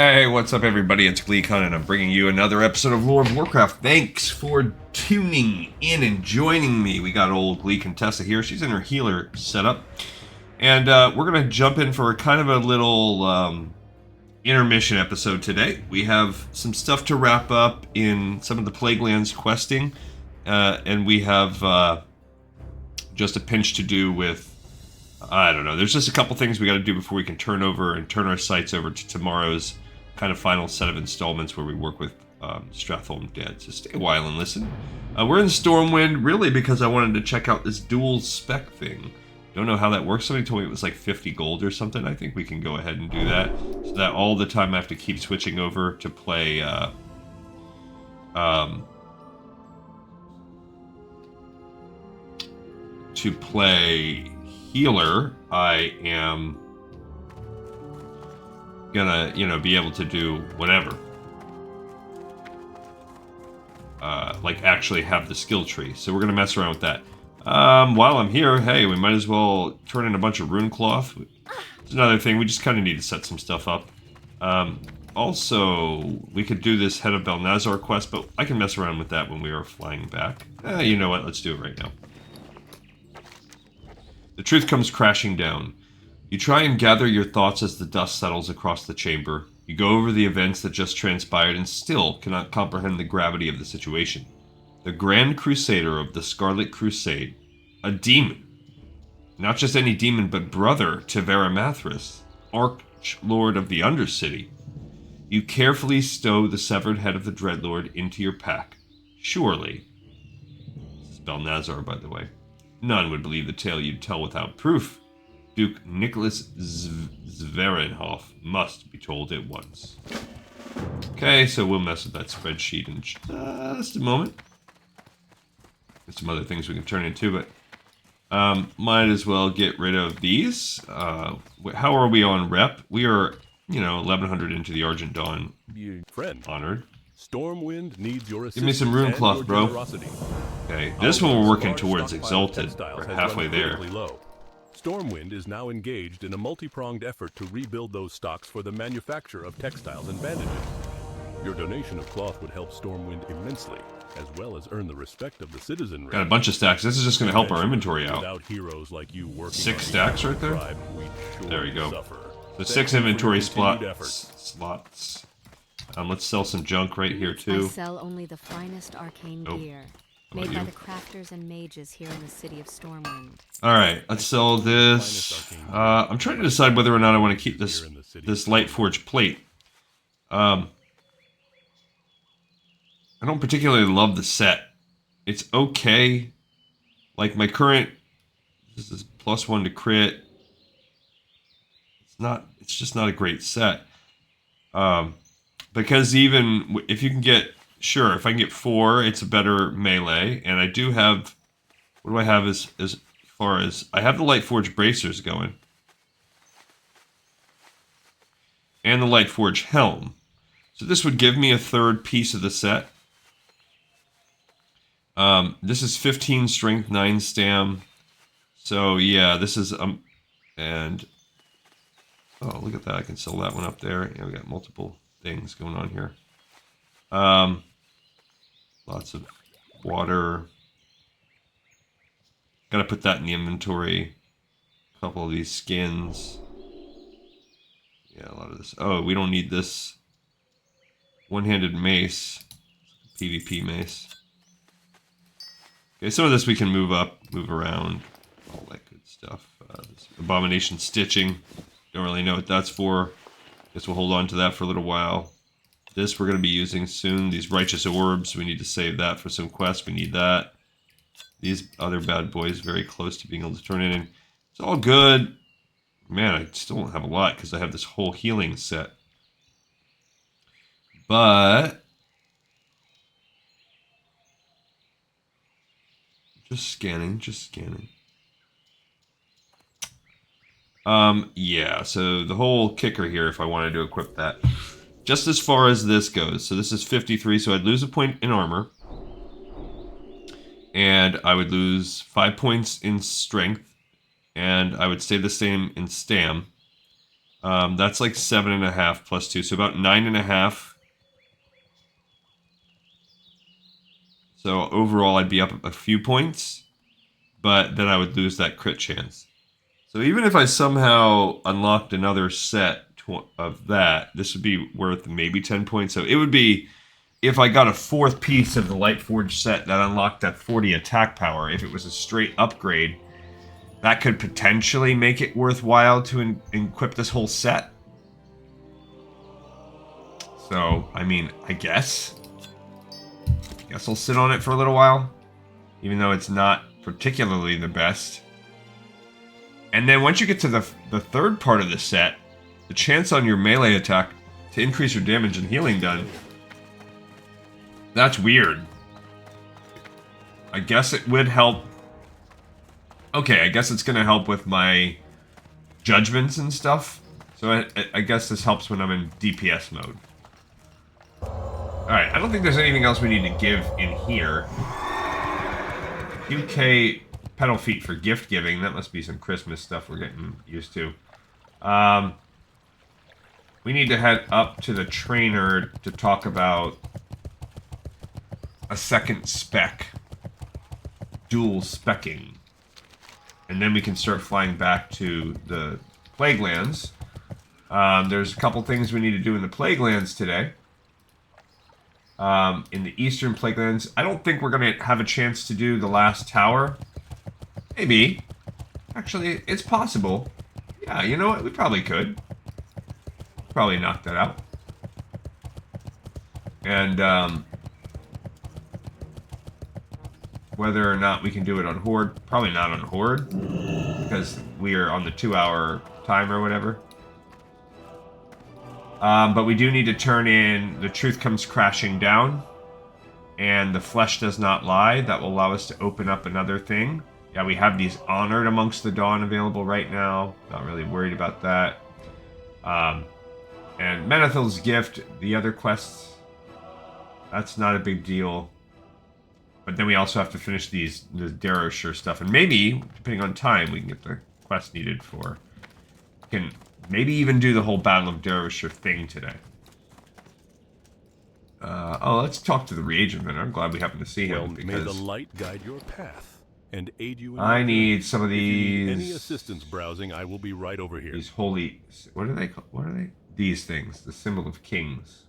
Hey, what's up everybody? It's GleeCon and I'm bringing you another episode of Lore of Warcraft. Thanks for tuning in and joining me. We got old Glee Contessa here. She's in her healer setup. And we're going to jump in for kind of a little intermission episode today. We have some stuff to wrap up in some of the Plaguelands questing. And we have just a pinch to do with I don't know. There's just a couple things we got to do before we can turn our sights over to tomorrow's kind of final set of installments where we work with Stratholme Dead. So stay a while and listen. We're in Stormwind really because I wanted to check out this dual spec thing. Don't know how that works. Somebody told me it was like 50 gold or something. I think we can go ahead and do that. So that all the time I have to keep switching over to play healer, I am gonna, be able to do whatever. Like actually have the skill tree. So we're gonna mess around with that. While I'm here, hey, we might as well turn in a bunch of rune cloth. It's another thing, we just kind of need to set some stuff up. Also, we could do this Head of Belnazar quest, but I can mess around with that when we are flying back. You know what, let's do it right now. The truth comes crashing down. You try and gather your thoughts as the dust settles across the chamber. You go over the events that just transpired and still cannot comprehend the gravity of the situation. The Grand Crusader of the Scarlet Crusade, a demon. Not just any demon, but brother to Varamathras, Archlord of the Undercity. You carefully stow the severed head of the Dreadlord into your pack. Surely. This is Belnazar, by the way. None would believe the tale you'd tell without proof. Duke Nicholas Zverenhoff must be told at once. Okay, so we'll mess with that spreadsheet in just a moment. There's some other things we can turn into, but might as well get rid of these. How are we on rep? We are, 1100 into the Argent Dawn. Friend. Honored. Stormwind needs your assistance. Give me some rune cloth, bro. Generosity. Okay, this one we're working towards Exalted. We're halfway there. Low. Stormwind is now engaged in a multi-pronged effort to rebuild those stocks for the manufacture of textiles and bandages. Your donation of cloth would help Stormwind immensely, as well as earn the respect of the citizenry. Got a bunch of stacks. This is just going to help our inventory out. Without heroes like you working 6 stacks right there. There we go. Suffer. So 6 inventory slots. Let's sell some junk right here too. I sell only the finest arcane gear, made by the crafters and mages here in the city of Stormwind. Alright, let's sell this. I'm trying to decide whether or not I want to keep this Lightforged plate. I don't particularly love the set. It's okay. Like my current, this is +1 to crit. It's just not a great set. Because even if you can get, sure, if I can get 4, it's a better melee. And I do have, what do I have as far as, I have the Lightforged bracers going. And the Lightforged helm. So this would give me a third piece of the set. This is 15 strength, 9 stam. So yeah, this is, and, oh, look at that, I can sell that one up there. Yeah, we got multiple things going on here. Lots of water. Gotta put that in the inventory. A couple of these skins. Yeah, a lot of this. Oh, we don't need this one-handed mace. PvP mace. Okay, some of this we can move up, move around, all that good stuff. This abomination stitching. Don't really know what that's for. Guess we'll hold on to that for a little while. This we're going to be using soon. These righteous orbs, we need to save that for some quests. We need that. These other bad boys very close to being able to turn in. It's all good. Man, I still don't have a lot because I have this whole healing set. But just scanning. Yeah, so the whole kicker here, if I wanted to equip that, just as far as this goes, so this is 53, so I'd lose a point in armor, and I would lose 5 points in strength, and I would stay the same in stam, That's like 7.5 plus 2, so about 9.5. So overall, I'd be up a few points, but then I would lose that crit chance. So even if I somehow unlocked another set of that, this would be worth maybe 10 points. So it would be, if I got a fourth piece of the Lightforged set that unlocked that 40 attack power, if it was a straight upgrade, that could potentially make it worthwhile to equip this whole set. So, I mean, I guess I'll sit on it for a little while, even though it's not particularly the best. And then once you get to the third part of the set, the chance on your melee attack to increase your damage and healing done, that's weird. I guess it would help. Okay, I guess it's going to help with my judgments and stuff. So I guess this helps when I'm in DPS mode. Alright, I don't think there's anything else we need to give in here. UK pedal feet for gift giving. That must be some Christmas stuff we're getting used to. We need to head up to the trainer to talk about a second spec. Dual specking. And then we can start flying back to the Plaguelands. There's a couple things we need to do in the Plaguelands today. In the Eastern Plaguelands, I don't think we're going to have a chance to do the last tower. Maybe. Actually, it's possible. Yeah, you know what? We probably could. Probably knock that out. And, whether or not we can do it on Horde, probably not on Horde, because we are on the 2-hour time or whatever. But we do need to turn in The Truth Comes Crashing Down and The Flesh Does Not Lie. That will allow us to open up another thing. Yeah, we have these Honored Amongst the Dawn available right now. Not really worried about that. And Menethil's Gift, the other quests, that's not a big deal. But then we also have to finish the Darrowshire stuff. And maybe, depending on time, we can get the quest needed for... Can maybe even do the whole Battle of Darrowshire thing today. Let's talk to the reagent vendor. I'm glad we happened to see him, because... May the light guide your path and aid you in I need some of If you need these... any assistance browsing, I will be right over here. These holy... What are they called? What are they? These things. The symbol of kings.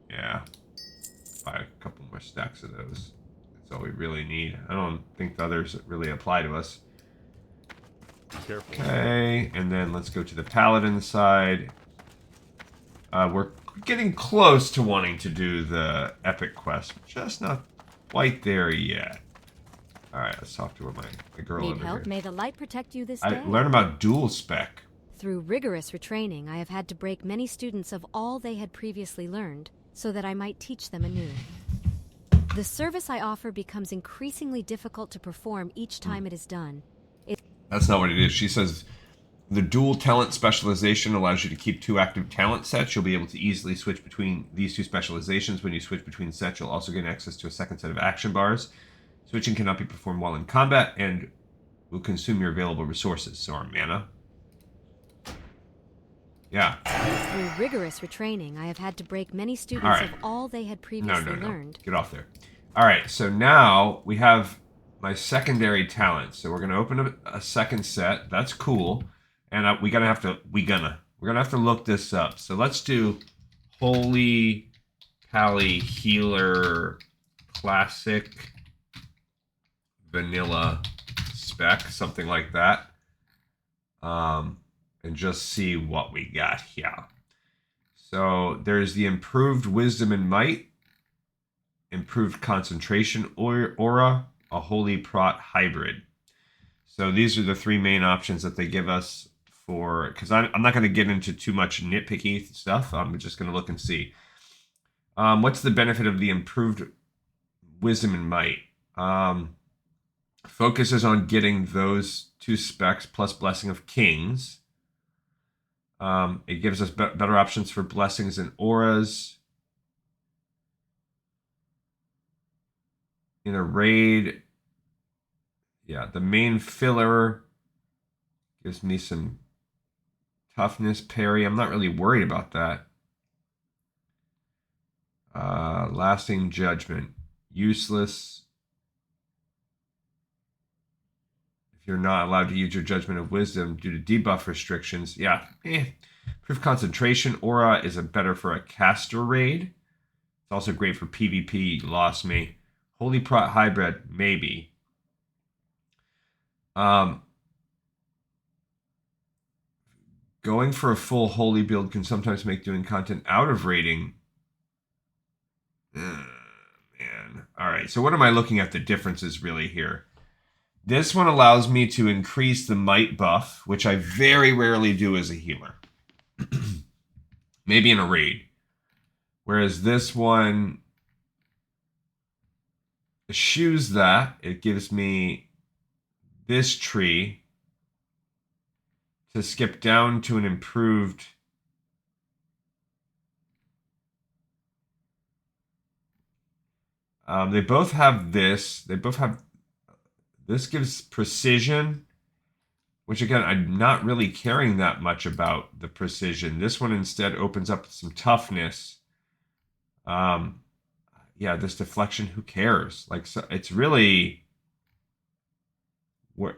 Yeah. Buy a couple more stacks of those. That's all we really need. I don't think the others really apply to us. Be careful. Okay, and then let's go to the paladin side. We're getting close to wanting to do the epic quest. Just not quite there yet. Alright, let's talk to my girl Need over help? here. May the light protect you this I day. learned about dual spec. Through rigorous retraining, I have had to break many students of all they had previously learned, so that I might teach them anew. The service I offer becomes increasingly difficult to perform each time it is done. That's not what it is. She says the dual talent specialization allows you to keep 2 active talent sets. You'll be able to easily switch between these 2 specializations. When you switch between sets, you'll also gain access to a second set of action bars. Switching cannot be performed while in combat and will consume your available resources. So our mana. Yeah. Through rigorous retraining, I have had to break many students of all they had previously learned. Get off there. All right, so now we have my secondary talents. So we're gonna open a second set. That's cool, and we're gonna have to look this up. So let's do Holy Pally Healer Classic Vanilla Spec, something like that. And just see what we got here. So there's the improved Wisdom and Might, improved Concentration Aura, a Holy Prot Hybrid. So these are the 3 main options that they give us for, because I'm not going to get into too much nitpicky stuff. I'm just going to look and see. What's the benefit of the improved Wisdom and Might? Focuses on getting those 2 specs plus Blessing of Kings. It gives us better options for blessings and auras. In a raid, yeah, the main filler gives me some Toughness, parry. I'm not really worried about that. Lasting judgment. Useless. If you're not allowed to use your judgment of wisdom due to debuff restrictions. Yeah. Proof concentration. Aura is better for a caster raid. It's also great for PvP. You lost me. Holy Prot Hybrid. Maybe. Going for a full holy build can sometimes make doing content out of rating. Man. Alright, so what am I looking at the differences really here? This one allows me to increase the might buff, which I very rarely do as a healer. Maybe in a raid. Whereas this one eschews that. It gives me this tree to skip down to an improved... they both have this. They both have... This gives precision, which again, I'm not really caring that much about the precision. This one instead opens up some toughness. Yeah, this deflection, who cares? Like, so it's really...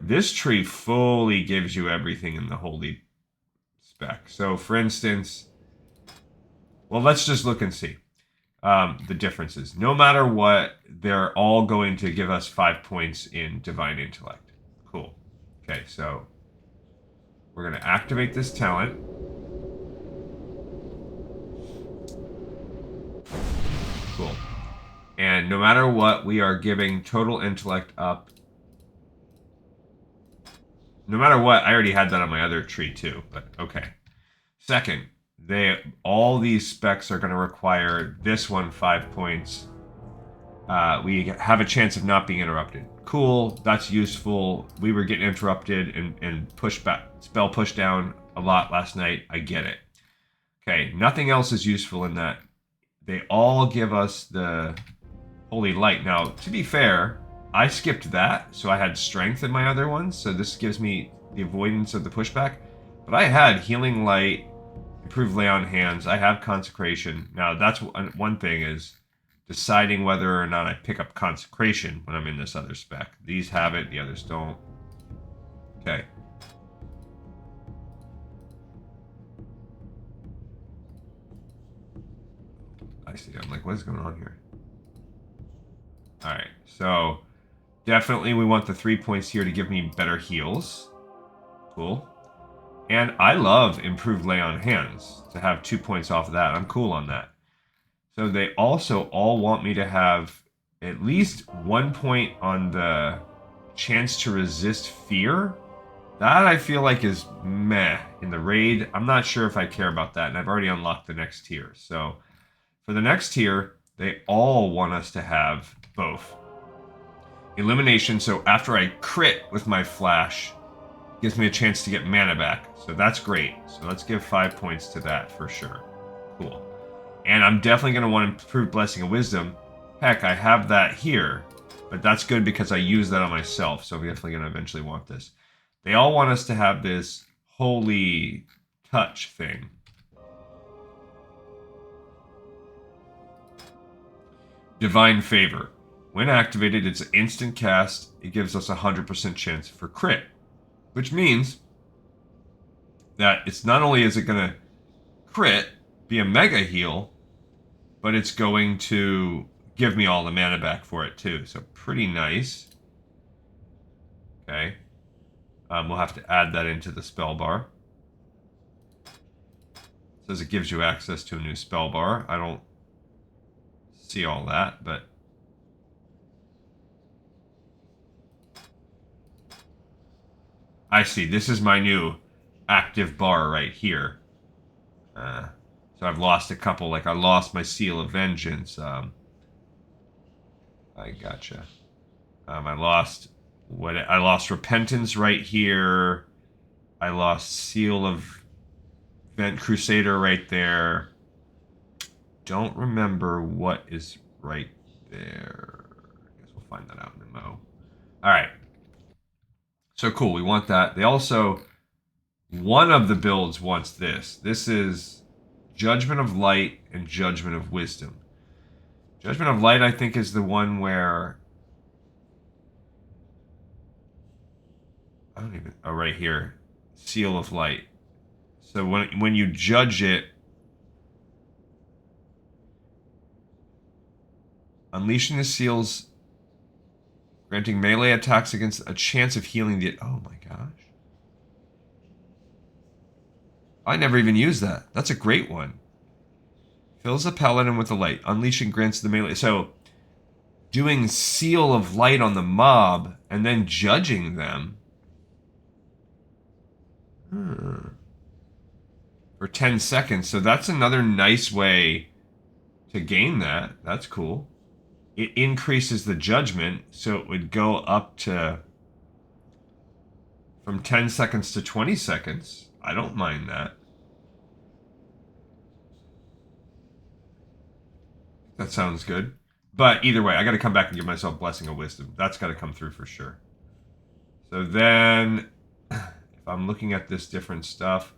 This tree fully gives you everything in the holy spec. So, for instance... Well, let's just look and see the differences. No matter what, they're all going to give us 5 points in Divine Intellect. Cool. Okay, so we're going to activate this talent. Cool. And no matter what, we are giving total intellect up. No matter what, I already had that on my other tree too, but okay. Second, all these specs are going to require this one 5 points. We have a chance of not being interrupted. Cool, that's useful. We were getting interrupted and pushed back, spell pushed down a lot last night. I get it. Okay, nothing else is useful in that. They all give us the Holy Light. Now, to be fair, I skipped that, so I had strength in my other ones, so this gives me the avoidance of the pushback. But I had Healing Light, Improved Lay on Hands, I have Consecration. Now, that's one thing is deciding whether or not I pick up Consecration when I'm in this other spec. These have it, the others don't. Okay. I see, I'm like, what is going on here? Alright, so definitely we want the 3 points here to give me better heals. Cool. And I love Improved Lay on Hands. To have 2 points off of that, I'm cool on that. So they also all want me to have at least 1 point on the chance to resist fear. That I feel like is meh in the raid. I'm not sure if I care about that, and I've already unlocked the next tier. So for the next tier, they all want us to have both. Elimination, so after I crit with my flash, gives me a chance to get mana back. So that's great. So let's give 5 points to that for sure. Cool. And I'm definitely going to want Improved Blessing of Wisdom. Heck, I have that here. But that's good because I use that on myself. So I'm definitely going to eventually want this. They all want us to have this Holy Touch thing. Divine Favor. When activated, it's an instant cast. It gives us a 100% chance for crit. Which means that it's not only is it going to crit, be a mega heal, but it's going to give me all the mana back for it too. So pretty nice. Okay. We'll have to add that into the spell bar. It says it gives you access to a new spell bar. I don't see all that, but... I see. This is my new active bar right here. So I've lost a couple. Like I lost my Seal of Vengeance. I gotcha. I lost Repentance right here. I lost Seal of Vent Crusader right there. Don't remember what is right there. I guess we'll find that out in a mo. All right. So cool, we want that. They also, One of the builds wants this. This is Judgment of Light and Judgment of Wisdom. Judgment of Light, I think, is the one where... I don't even... Oh, right here. Seal of Light. So when you judge it, unleashing the seals, granting melee attacks against a chance of healing the... Oh my gosh. I never even used that. That's a great one. Fills the paladin with the light. Unleashing grants the melee. So, doing Seal of Light on the mob and then judging them. For 10 seconds. So that's another nice way to gain that. That's cool. It increases the judgment, so it would go up to from 10 seconds to 20 seconds. I don't mind that. That sounds good. But either way, I got to come back and give myself Blessing of Wisdom. That's got to come through for sure. So then, if I'm looking at this different stuff,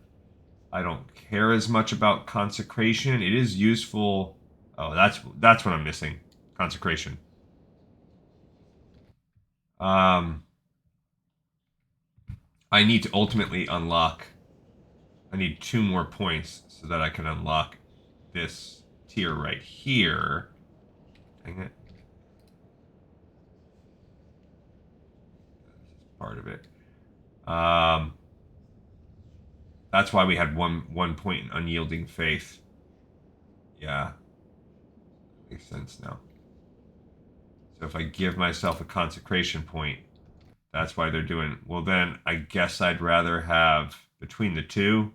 I don't care as much about Consecration. It is useful. Oh, that's what I'm missing. Consecration. I need to ultimately unlock. I need 2 more points so that I can unlock this tier right here. Dang it. This is part of it. That's why we had one point in Unyielding Faith. Yeah. Makes sense now. So if I give myself a consecration point, that's why they're doing... Well, then I guess I'd rather have between the two.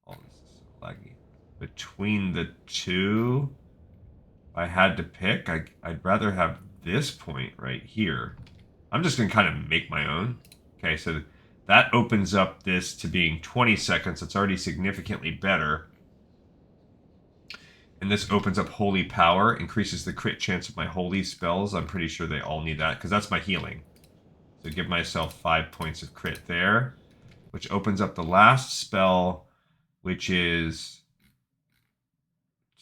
Oh, this is so laggy. Between the two, if I had to pick, I'd rather have this point right here. I'm just going to kind of make my own. Okay, so that opens up this to being 20 seconds. It's already significantly better. And this opens up Holy Power, increases the crit chance of my holy spells. I'm pretty sure they all need that, because that's my healing. So give myself 5 points of crit there, which opens up the last spell, which is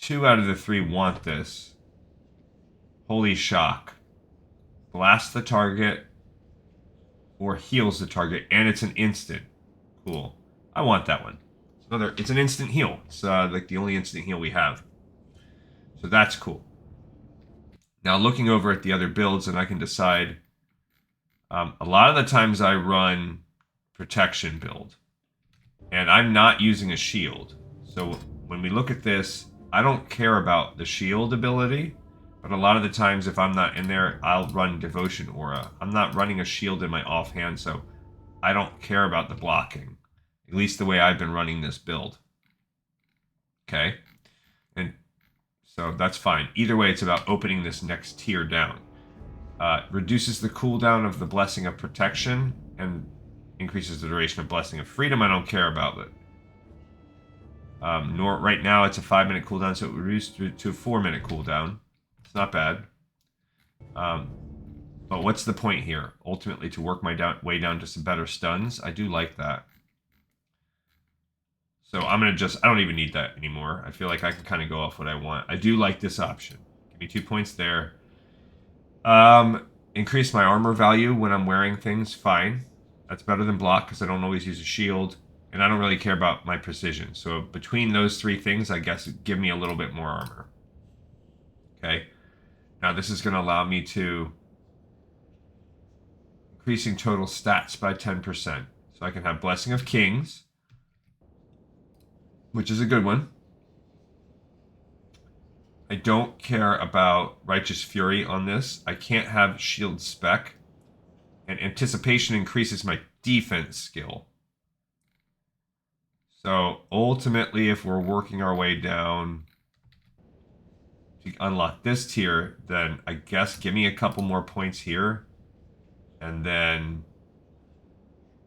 2 out of the 3 want this. Holy Shock. Blasts the target or heals the target, and it's an instant. Cool. I want that one. It's an instant heal. It's like the only instant heal we have. So that's cool. Now looking over at the other builds, and I can decide. A lot of the times I run protection build, and I'm not using a shield. So when we look at this, I don't care about the shield ability, but a lot of the times if I'm not in there, I'll run Devotion Aura. I'm not running a shield in my offhand, so I don't care about the blocking. At least the way I've been running this build. Okay? And so that's fine. Either way, it's about opening this next tier down. Reduces the cooldown of the Blessing of Protection and increases the duration of Blessing of Freedom. I don't care about it. Nor right now it's a 5-minute cooldown, so it reduced to a 4-minute cooldown. It's not bad. But what's the point here? Ultimately, to work my way down to some better stuns. I do like that. So I'm going to I don't even need that anymore. I feel like I can kind of go off what I want. I do like this option. Give me 2 points there. Increase my armor value when I'm wearing things. Fine. That's better than block because I don't always use a shield. And I don't really care about my precision. So between those 3 things, I guess give me a little bit more armor. Okay. Now this is going to allow me to increasing total stats by 10%. So I can have Blessing of Kings, which is a good one. I don't care about Righteous Fury on this. I can't have Shield Spec. And Anticipation increases my defense skill. So ultimately, if we're working our way down to unlock this tier, then I guess give me a couple more points here. And then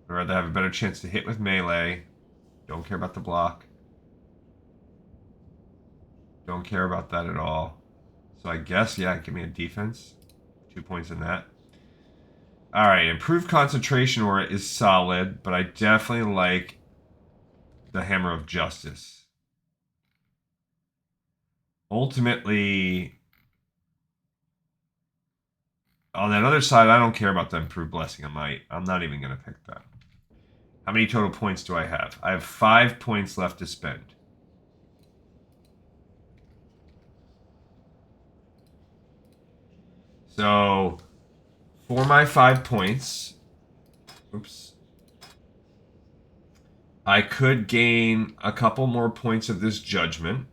I'd rather have a better chance to hit with melee. Don't care about the block. Don't care about that at all. So I guess, yeah, give me a defense. 2 points in that. Alright, improved concentration aura is solid, but I definitely like the Hammer of Justice. Ultimately, on that other side, I don't care about the improved blessing of might. I'm not even going to pick that. How many total points do I have? I have 5 points left to spend. So, for my 5 points, oops, I could gain a couple more points of this judgment.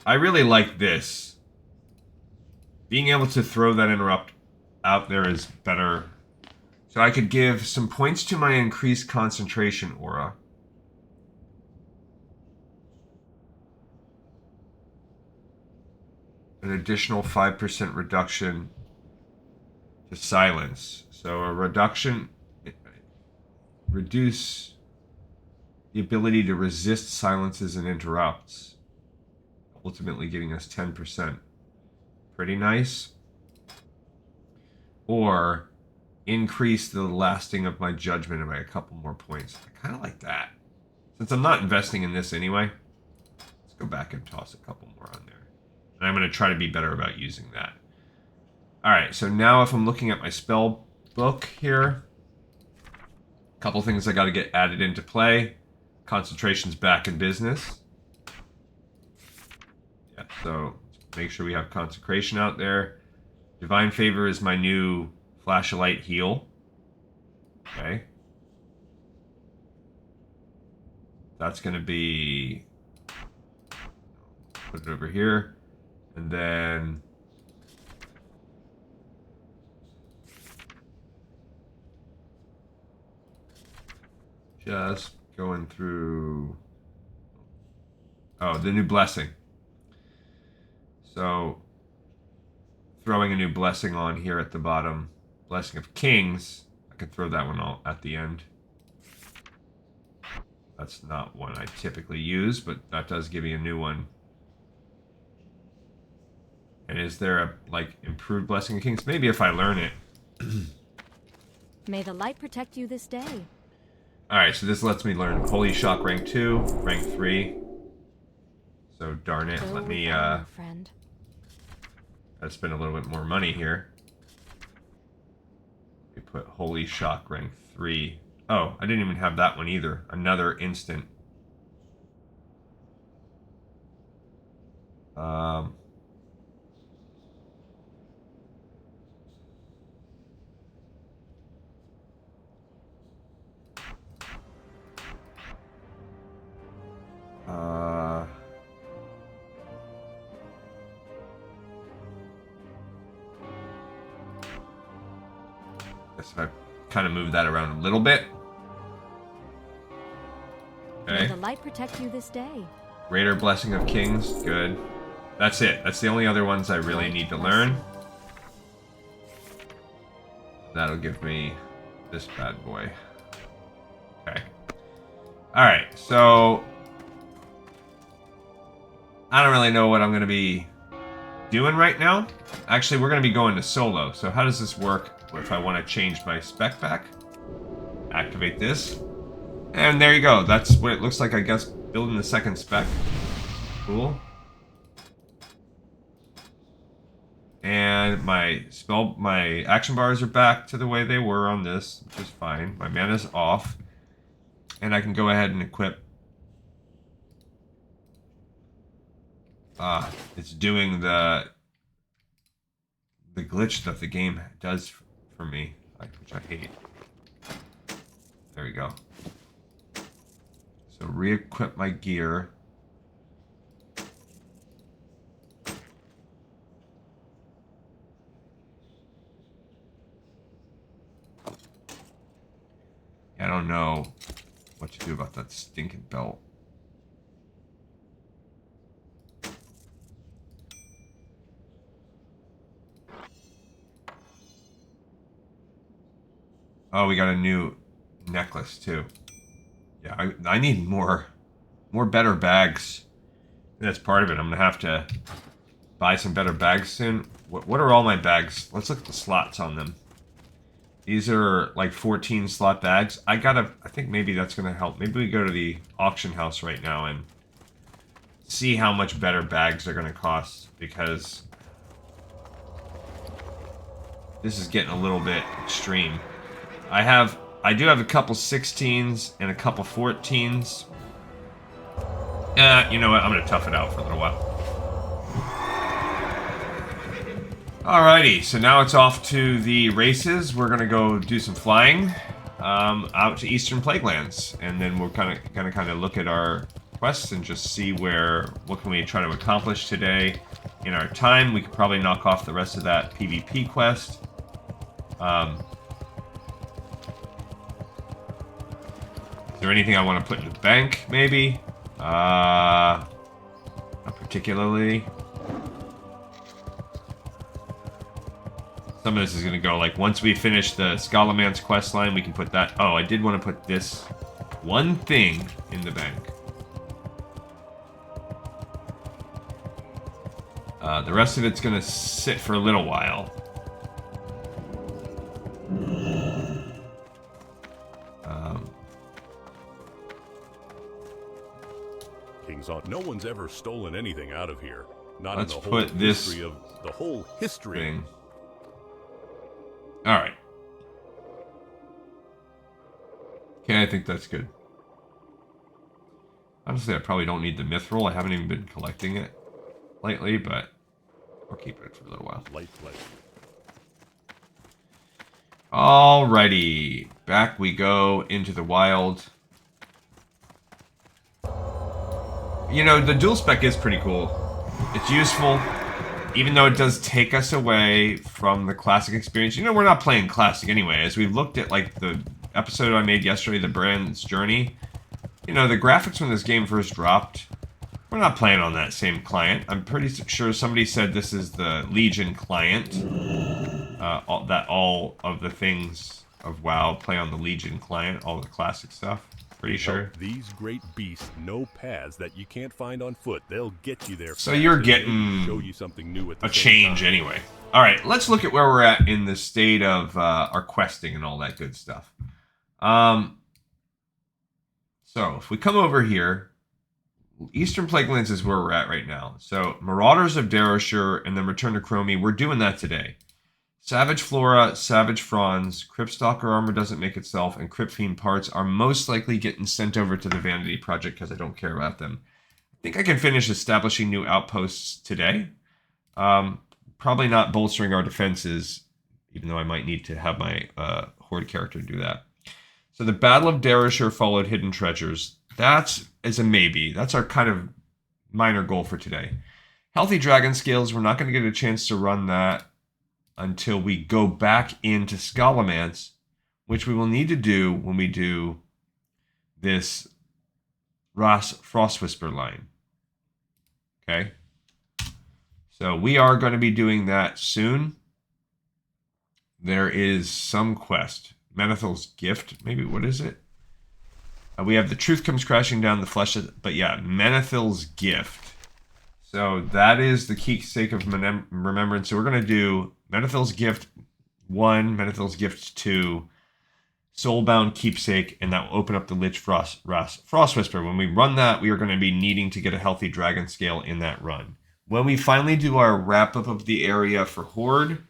I really like this. Being able to throw that interrupt out there is better. So I could give some points to my increased concentration aura. An additional 5% reduction to silence. So a reduction, reduce the ability to resist silences and interrupts, ultimately giving us 10%. Pretty nice. Or increase the lasting of my judgment by a couple more points. I kind of like that. Since I'm not investing in this anyway, let's go back and toss a couple more on there. And I'm going to try to be better about using that. Alright, so now if I'm looking at my spell book here, a couple things I got to get added into play. Concentration's back in business. Yeah, so make sure we have consecration out there. Divine Favor is my new flashlight heal. Okay. That's going to be... Put it over here. And then... Just going through... Oh, the new blessing. So, throwing a new blessing on here at the bottom. Blessing of Kings. I can throw that one all at the end. That's not one I typically use, but that does give me a new one. And is there a, like, improved Blessing of Kings? Maybe if I learn it. May the light protect you this day. Alright, so this lets me learn Holy Shock rank 2, rank 3. So darn it, let me friend. gotta spend a little bit more money here. We put Holy Shock rank 3. Oh, I didn't even have that one either. Another instant. Guess if I kind of move that around a little bit. May Okay. the light protect you this day. Raider Blessing of Kings, good. That's it. That's the only other ones I really need to learn. That'll give me this bad boy. Okay. Alright, so... I don't really know what I'm going to be doing right now. Actually, we're going to be going to solo. So how does this work if I want to change my spec back? Activate this. And there you go. That's what it looks like, I guess, building the second spec. Cool. And my action bars are back to the way they were on this, which is fine. My mana's off. And I can go ahead and equip. It's doing the glitch that the game does for me, which I hate. There we go. So re-equip my gear. I don't know what to do about that stinking belt. Oh, we got a new necklace too. Yeah, I need more better bags. That's part of it. I'm gonna have to buy some better bags soon. What are all my bags? Let's look at the slots on them. These are like 14 slot bags. I think maybe that's going to help. Maybe we go to the auction house right now and see how much better bags are going to cost, because this is getting a little bit extreme. I do have a couple 16s and a couple 14s. You know what? I'm going to tough it out for a little while. Alrighty, so now it's off to the races. We're gonna go do some flying out to Eastern Plaguelands, and then we're kind of look at our quests and just see what can we try to accomplish today in our time. We could probably knock off the rest of that PvP quest. Is there anything I want to put in the bank? Maybe. Not particularly. Some of this is going to go, like, once we finish the Scalaman's quest line, we can put that... Oh, I did want to put this one thing in the bank. The rest of it's going to sit for a little while. King's on. No one's ever stolen anything out of here. Not Let's in the put whole this history of the whole history. Thing. Alright. Okay, I think that's good. Honestly, I probably don't need the mithril. I haven't even been collecting it lately, but I'll keep it for a little while. Light pleasure. Alrighty. Back we go into the wild. You know, the dual spec is pretty cool. It's useful. Even though it does take us away from the classic experience. You know, we're not playing classic anyway. As we looked at, like, the episode I made yesterday, The Brand's Journey, you know, the graphics when this game first dropped, we're not playing on that same client. I'm pretty sure somebody said this is the Legion client. All of the things of WoW play on the Legion client, all the classic stuff. Pretty sure. These great beasts know paths that you can't find on foot. They'll get you there. So you're getting show you something new at the a change time. anyway. All right, let's look at where we're at in the state of our questing and all that good stuff. So if we come over here, Eastern Plaguelands is where we're at right now. So Marauders of Darrowshire and then Return to Chromie, we're doing that today. Savage Flora, Savage Fronds, Cryptstalker armor doesn't make itself, and Cryptfiend parts are most likely getting sent over to the Vanity Project because I don't care about them. I think I can finish establishing new outposts today. Probably not bolstering our defenses, even though I might need to have my Horde character do that. So the Battle of Darrowshire followed Hidden Treasures. That is a maybe. That's our kind of minor goal for today. Healthy Dragon Scales, we're not going to get a chance to run that until we go back into Scalomance, which we will need to do when we do this Frost Whisper line. Okay? So we are going to be doing that soon. There is some quest. Menethil's Gift, maybe. What is it? We have The Truth Comes Crashing Down, the Flesh, but yeah, Menethil's Gift. So that is the keepsake of remembrance. So we're going to do Menethil's Gift 1, Menethil's Gift 2, Soulbound Keepsake, and that will open up the Lich Frost Whisper. When we run that, we are going to be needing to get a healthy dragon scale in that run. When we finally do our wrap-up of the area for Horde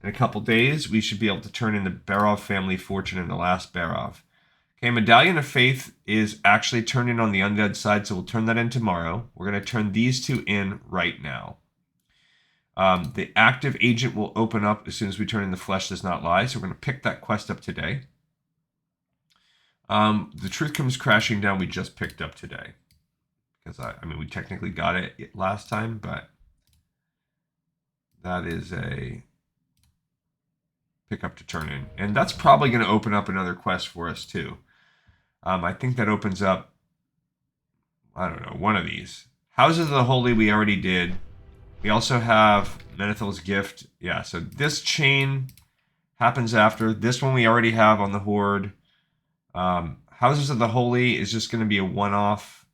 in a couple days, we should be able to turn in the Barov family fortune in the last Barov. Okay, Medallion of Faith is actually turned in on the undead side, so we'll turn that in tomorrow. We're going to turn these two in right now. The active agent will open up as soon as we turn in the Flesh Does Not Lie, so we're going to pick that quest up today. The Truth Comes Crashing Down we just picked up today. Because, I mean, we technically got it last time, but that is a pickup to turn in. And that's probably going to open up another quest for us, too. I think that opens up, I don't know, one of these. Houses of the Holy we already did. We also have Menethil's Gift. Yeah, so this chain happens after. This one we already have on the Horde. Houses of the Holy is just going to be a one-off.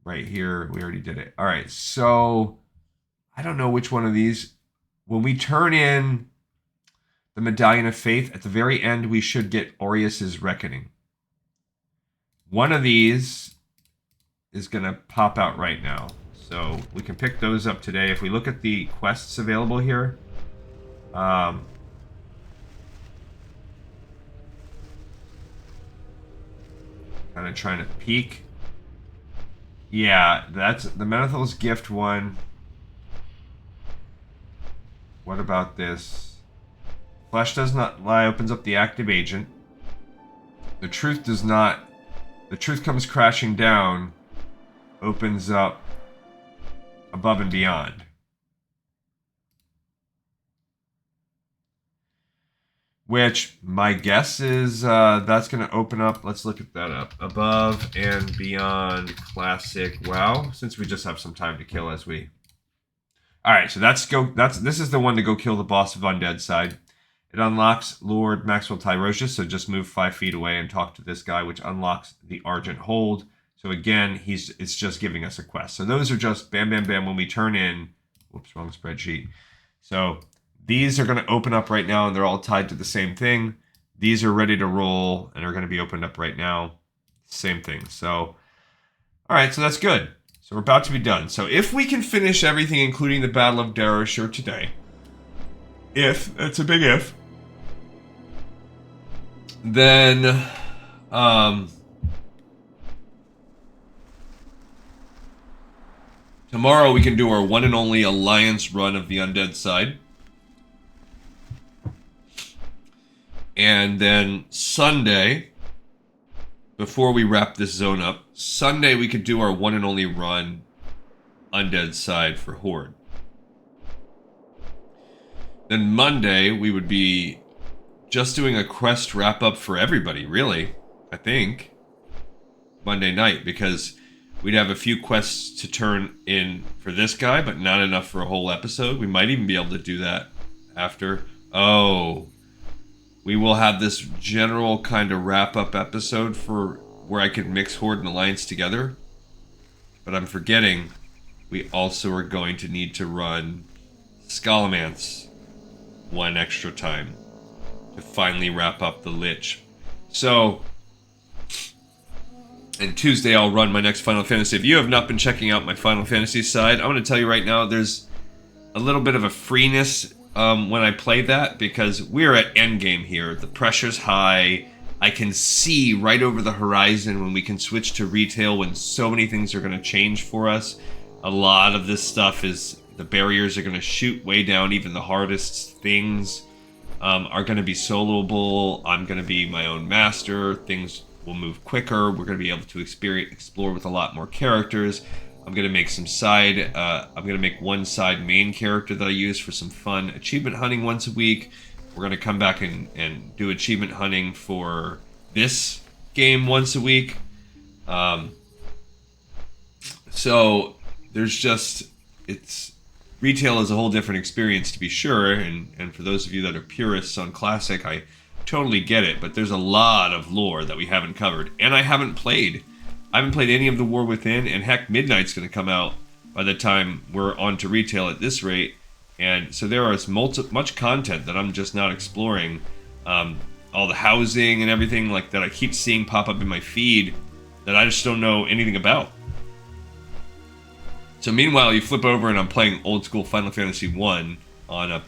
Right here, we already did it. All right, so I don't know which one of these. When we turn in the Medallion of Faith, at the very end, we should get Aureus's Reckoning. One of these is going to pop out right now. So we can pick those up today. If we look at the quests available here, kind of trying to peek. Yeah, that's the Menethel's Gift one. What about this? Flesh does not lie opens up the active agent. The truth does not. The truth comes crashing down. Opens up above and beyond. Which my guess is that's going to open up. Let's look at that up. Above and Beyond Classic. Wow, since we just have some time to kill as we. All right, so this is the one to go kill the boss of Undead side. It unlocks Lord Maxwell Tyrosius, so just move 5 feet away and talk to this guy, which unlocks the Argent Hold. So again, it's just giving us a quest. So those are just bam, bam, bam when we turn in. Whoops, wrong spreadsheet. So these are going to open up right now, and they're all tied to the same thing. These are ready to roll, and are going to be opened up right now. Same thing. So, all right, so that's good. So we're about to be done. So if we can finish everything, including the Battle of Darrowshire today, it's a big if, then tomorrow we can do our one and only Alliance run of the Undead side. And then Sunday, before we wrap this zone up, Sunday we could do our one and only run Undead side for Horde. Then Monday we would be just doing a quest wrap up for everybody, really, I think. Monday night, because we'd have a few quests to turn in for this guy, but not enough for a whole episode. We might even be able to do that after. Oh, we will have this general kind of wrap-up episode for where I can mix Horde and Alliance together. But I'm forgetting we also are going to need to run Scholomance one extra time to finally wrap up the Lich. So, and Tuesday I'll run my next Final Fantasy. If you have not been checking out my Final Fantasy side, I'm going to tell you right now, there's a little bit of a freeness when I play that, because we're at endgame here. The pressure's high. I can see right over the horizon when we can switch to retail, when so many things are going to change for us. A lot of this stuff is, the barriers are going to shoot way down. Even the hardest things are going to be soloable. I'm going to be my own master. Things will move quicker. We're going to be able to explore with a lot more characters. I'm going to make some I'm going to make one side main character that I use for some fun achievement hunting once a week. We're going to come back and do achievement hunting for this game once a week. So there's just, retail is a whole different experience, to be sure. And for those of you that are purists on Classic, I totally get it. But there's a lot of lore that we haven't covered. And I haven't played any of the War Within, and heck, Midnight's going to come out by the time we're on to retail at this rate. And so there is much content that I'm just not exploring. All the housing and everything like that I keep seeing pop up in my feed that I just don't know anything about. So meanwhile, you flip over and I'm playing old school Final Fantasy 1 on a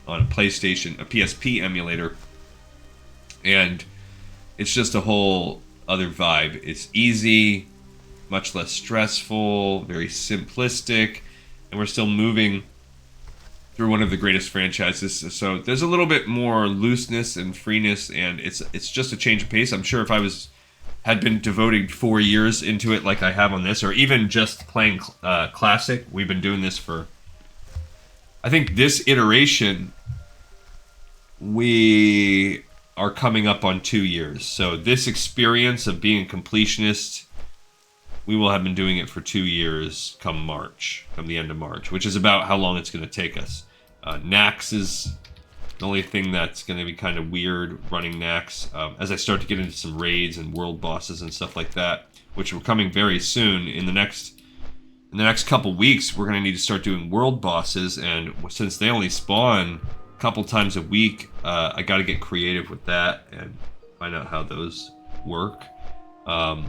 PlayStation, a PSP emulator. And it's just a whole other vibe. It's easy, much less stressful, very simplistic, and we're still moving through one of the greatest franchises. So there's a little bit more looseness and freeness, and it's just a change of pace. I'm sure if I had been devoting 4 years into it like I have on this, or even just playing Classic, we've been doing this for, I think this iteration, we are coming up on 2 years. So this experience of being a completionist, we will have been doing it for 2 years come the end of March, which is about how long it's going to take us. Nax is the only thing that's going to be kind of weird, running Nax, as I start to get into some raids and world bosses and stuff like that, which are coming very soon in the next in the next couple weeks, we're going to need to start doing world bosses. And since they only spawn a couple times a week, I got to get creative with that and find out how those work. But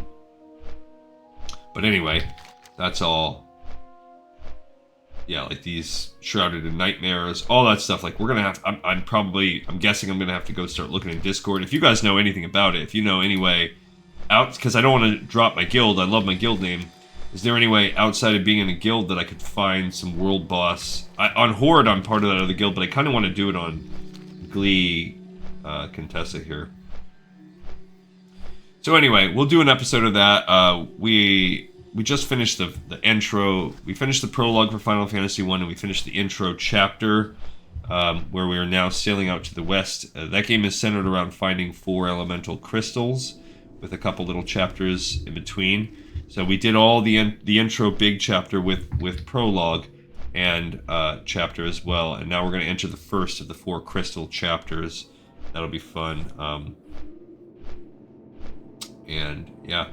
anyway, that's all. Yeah, like these Shrouded in Nightmares, all that stuff. Like, we're gonna have. I'm guessing I'm gonna have to go start looking in Discord. If you guys know anything about it, if you know any way out, because I don't want to drop my guild. I love my guild name. Is there any way outside of being in a guild that I could find some world boss? On Horde, I'm part of that other guild, but I kind of want to do it on Glee Contessa here. So anyway, we'll do an episode of that. We just finished the intro. We finished the prologue for Final Fantasy 1, and we finished the intro chapter, where we are now sailing out to the west. That game is centered around finding 4 elemental crystals, with a couple little chapters in between. So we did all the intro big chapter with prologue and chapter as well, and now we're going to enter the first of the 4 crystal chapters. That'll be fun. And yeah.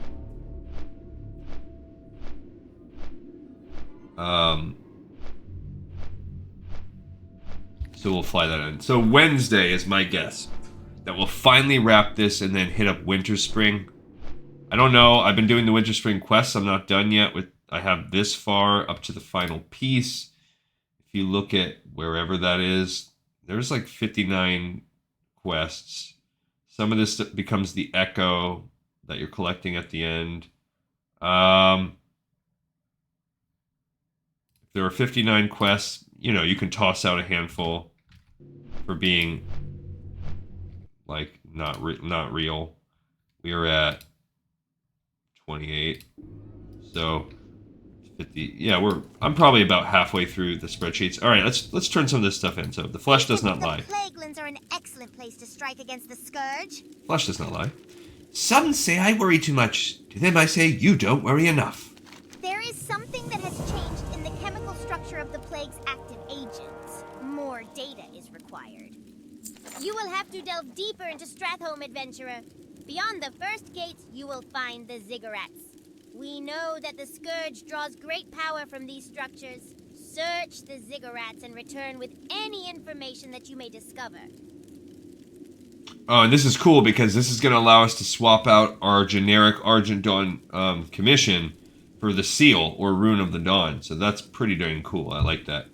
So we'll fly that in. So Wednesday is my guess that we'll finally wrap this and then hit up Winter Spring. I don't know. I've been doing the Winter Spring quests. I'm not done yet. I have this far up to the final piece. If you look at wherever that is, there's like 59 quests. Some of this becomes the echo that you're collecting at the end. If there are 59 quests, you know, you can toss out a handful for being like not real. We are at 28. So 50. Yeah, I'm probably about halfway through the spreadsheets. All right, let's turn some of this stuff in. So the flesh does not lie. The Plaguelands are an excellent place to strike against the Scourge. Flesh does not lie. Some say I worry too much. To them I say you don't worry enough. There is something that has changed in the chemical structure of the plague's active agents. More data is required. You will have to delve deeper into Strathholm, adventurer. Beyond the first gate, you will find the ziggurats. We know that the Scourge draws great power from these structures. Search the ziggurats and return with any information that you may discover. Oh, and this is cool because this is going to allow us to swap out our generic Argent Dawn commission for the Seal, or Rune of the Dawn. So that's pretty dang cool. I like that.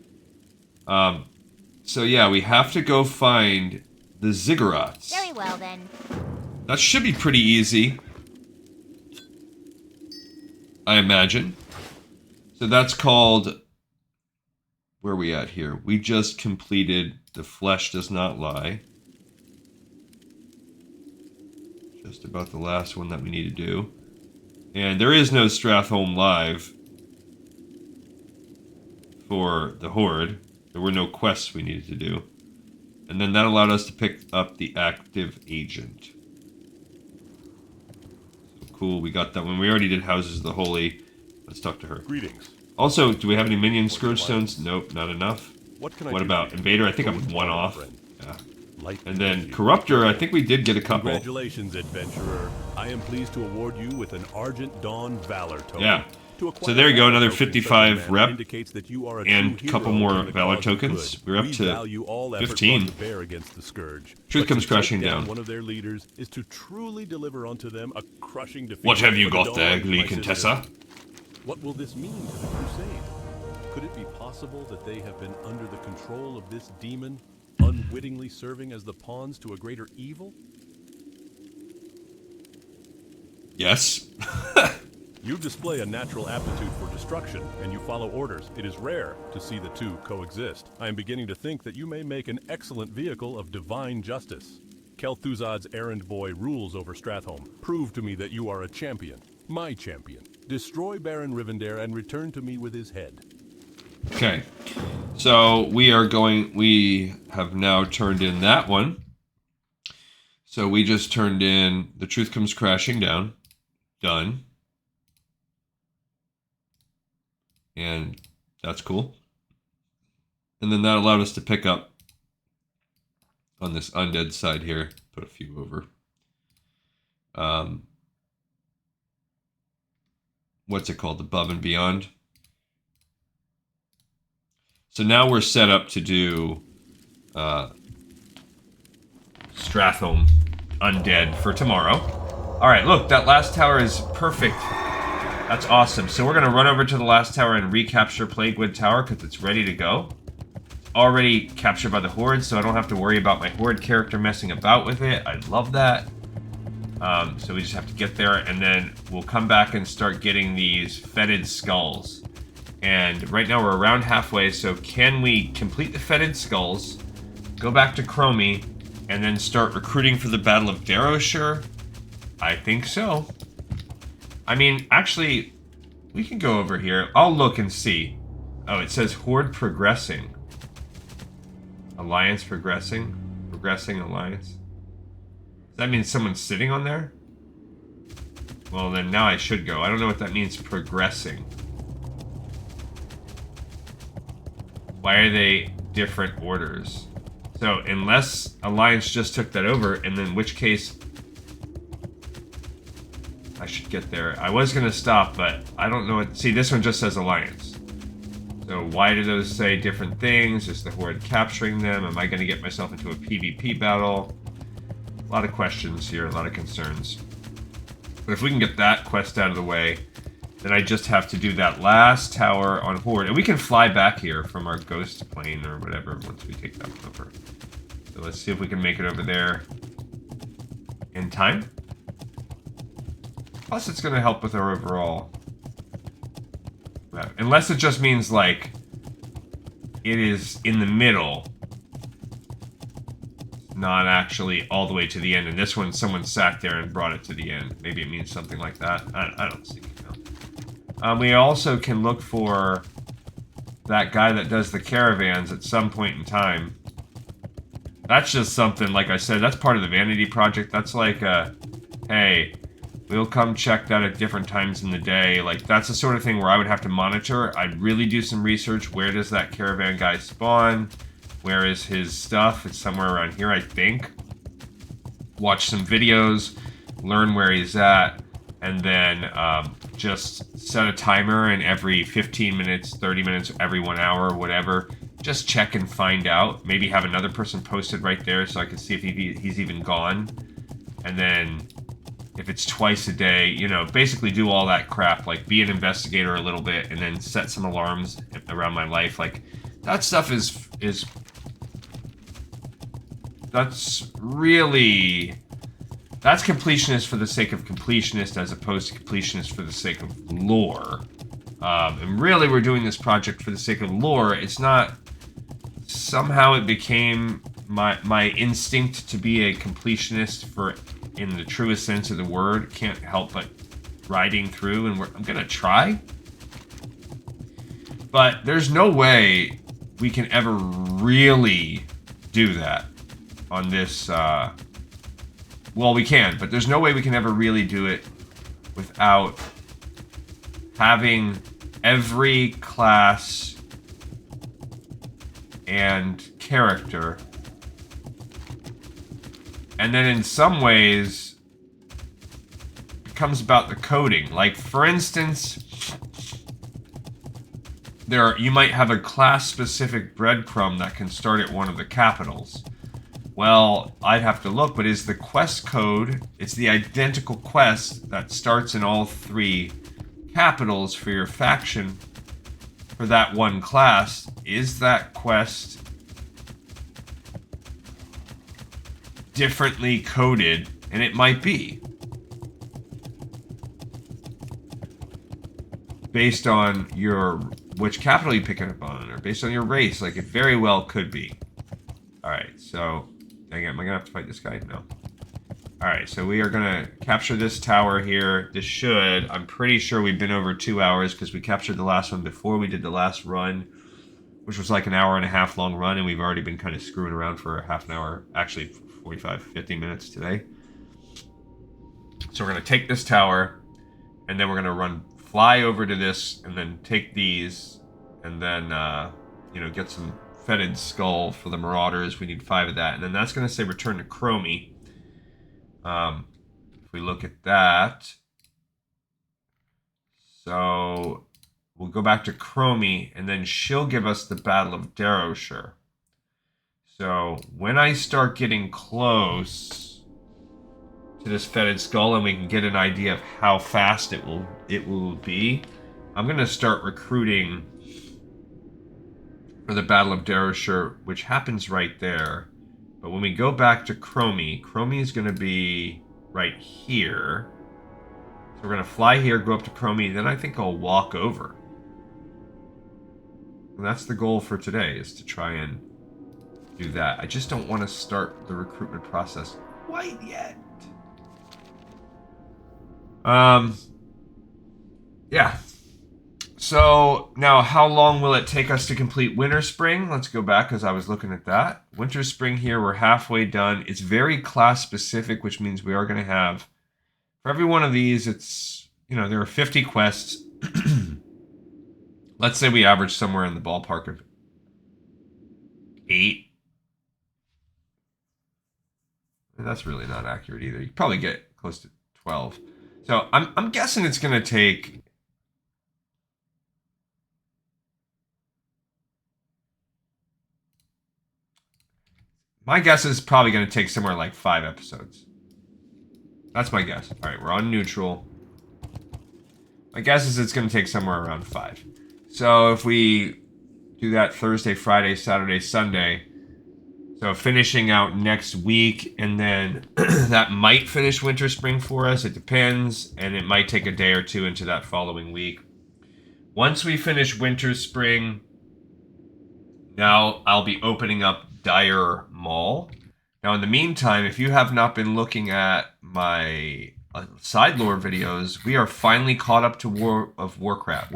So yeah, we have to go find the ziggurats. Very well, then. That should be pretty easy, I imagine. So that's called... Where are we at here? We just completed The Flesh Does Not Lie. Just about the last one that we need to do. And there is no Strathholm Live for the Horde. There were no quests we needed to do. And then that allowed us to pick up the active agent. So cool, we got that one. We already did Houses of the Holy. Let's talk to her. Greetings. Also, do we have any minion Scourge Stones? Nope, not enough. What about Invader? I think I'm one off. Yeah. Light And then Corruptor, I think we did get a couple. Congratulations, adventurer. I am pleased to award you with an Argent Dawn Valor token. Yeah. To acquire So there you go, another Valor token 55 such a rep, man indicates that you are a and true a couple hero more in the Valor cause of tokens. good. We're up We to value all effort 15. brought to bear against the Scourge. Truth But comes to crashing take down. One of their leaders is to truly deliver unto them a crushing defeat. What have you for the got there, Dawn, Glee my Contessa? sister. What will this mean to the Crusade? Could it be possible that they have been under the control of this demon, unwittingly serving as the pawns to a greater evil? Yes. You display a natural aptitude for destruction, and you follow orders. It is rare to see the two coexist. I am beginning to think that you may make an excellent vehicle of divine justice. Kel'Thuzad's errand boy rules over Strathholm. Prove to me that you are a champion, my champion. Destroy Baron Rivendare and return to me with his head. Okay. So we have now turned in that one. So we just turned in The Truth Comes Crashing Down. Done. And that's cool. And then that allowed us to pick up on this undead side here. Put a few over. What's it called? Above and Beyond. So now we're set up to do Stratholme Undead for tomorrow. Alright, look, that last tower is perfect. That's awesome. So we're going to run over to the last tower and recapture Plaguewood Tower because it's ready to go. Already captured by the Horde, so I don't have to worry about my Horde character messing about with it. I love that. So we just have to get there, and then we'll come back and start getting these fetid skulls. And right now we're around halfway, so can we complete the fetid skulls, go back to Chromie, and then start recruiting for the Battle of Darrowshire? I think so. I mean, actually, we can go over here. I'll look and see. Oh, it says Horde progressing. Alliance progressing. Progressing alliance. Does that mean someone's sitting on there? Well, then now I should go. I don't know what that means, progressing. Why are they different orders? So, unless Alliance just took that over, and in which case I should get there. I was going to stop, but I don't know what... See, this one just says Alliance. So why do those say different things? Is the Horde capturing them? Am I going to get myself into a PvP battle? A lot of questions here, a lot of concerns. But if we can get that quest out of the way, then I just have to do that last tower on Horde. And we can fly back here from our ghost plane or whatever once we take that one over. So let's see if we can make it over there in time. Plus, it's going to help with our overall map. Unless it just means, like, it is in the middle. Not actually all the way to the end. And this one, someone sat there and brought it to the end. Maybe it means something like that. I don't think so. We also can look for that guy that does the caravans at some point in time. That's just something, like I said, that's part of the Vanity Project. That's like a, hey... we'll come check that at different times in the day. Like, that's the sort of thing where I would have to monitor. I'd really do some research. Where does that caravan guy spawn? Where is his stuff? It's somewhere around here, I think. Watch some videos. Learn where he's at. And then just set a timer, and every 15 minutes, 30 minutes, every 1 hour, whatever, just check and find out. Maybe have another person posted right there so I can see if he's even gone. And then... if it's twice a day, you know, basically do all that crap, like be an investigator a little bit and then set some alarms around my life. Like, that stuff is that's really, that's completionist for the sake of completionist as opposed to completionist for the sake of lore. And really we're doing this project for the sake of lore. It's not, somehow it became my instinct to be a completionist for, in the truest sense of the word. Can't help but riding through, and I'm gonna try. But there's no way we can ever really do that on this, well, we can, but there's no way we can ever really do it without having every class and character. And then in some ways, it comes about the coding. Like, for instance, you might have a class-specific breadcrumb that can start at one of the capitals. Well, I'd have to look, but is the quest code, it's the identical quest that starts in all 3 capitals for your faction for that one class. Is that quest differently coded? And it might be. Based on which capital you pick it up on, or based on your race. Like, it very well could be. Alright, so... dang it, am I gonna have to fight this guy? No. Alright, so we are gonna capture this tower here. This should... I'm pretty sure we've been over 2 hours, because we captured the last one before we did the last run, which was like an hour and a half long run, and we've already been kind of screwing around for a half an hour. Actually, 45, 50 minutes today. So we're gonna take this tower, and then we're gonna fly over to this, and then take these, and then, you know, get some fetid skull for the Marauders. We need 5 of that, and then that's going to say return to Chromie. If we look at that, so We'll go back to Chromie, and then she'll give us the Battle of Darrowshire. So when I start getting close to this fetid skull and we can get an idea of how fast it will be, I'm going to start recruiting for the Battle of Darrowshire, which happens right there. But when we go back to Chromie, Chromie is going to be right here. So we're going to fly here, go up to Chromie, then I think I'll walk over. And that's the goal for today, is to try and do that. I just don't want to start the recruitment process quite yet. Yeah. So now how long will it take us to complete Winter Spring? Let's go back because I was looking at that. Winter Spring here, we're halfway done. It's very class specific, which means we are going to have, for every one of these, it's, you know, there are 50 quests. Let's say we average somewhere in the ballpark of 8. And that's really not accurate either. You probably get close to 12. So I'm guessing it's going to take... My guess is probably going to take somewhere like 5 episodes. That's my guess. All right, we're on neutral. My guess is it's going to take somewhere around 5. So if we do that Thursday, Friday, Saturday, Sunday, so finishing out next week, and then that might finish Winter Spring for us. It depends, and it might take a day or two into that following week. Once we finish Winter Spring, now I'll be opening up Dire Mall. Now, in the meantime, if you have not been looking at my side lore videos, we are finally caught up to World of Warcraft.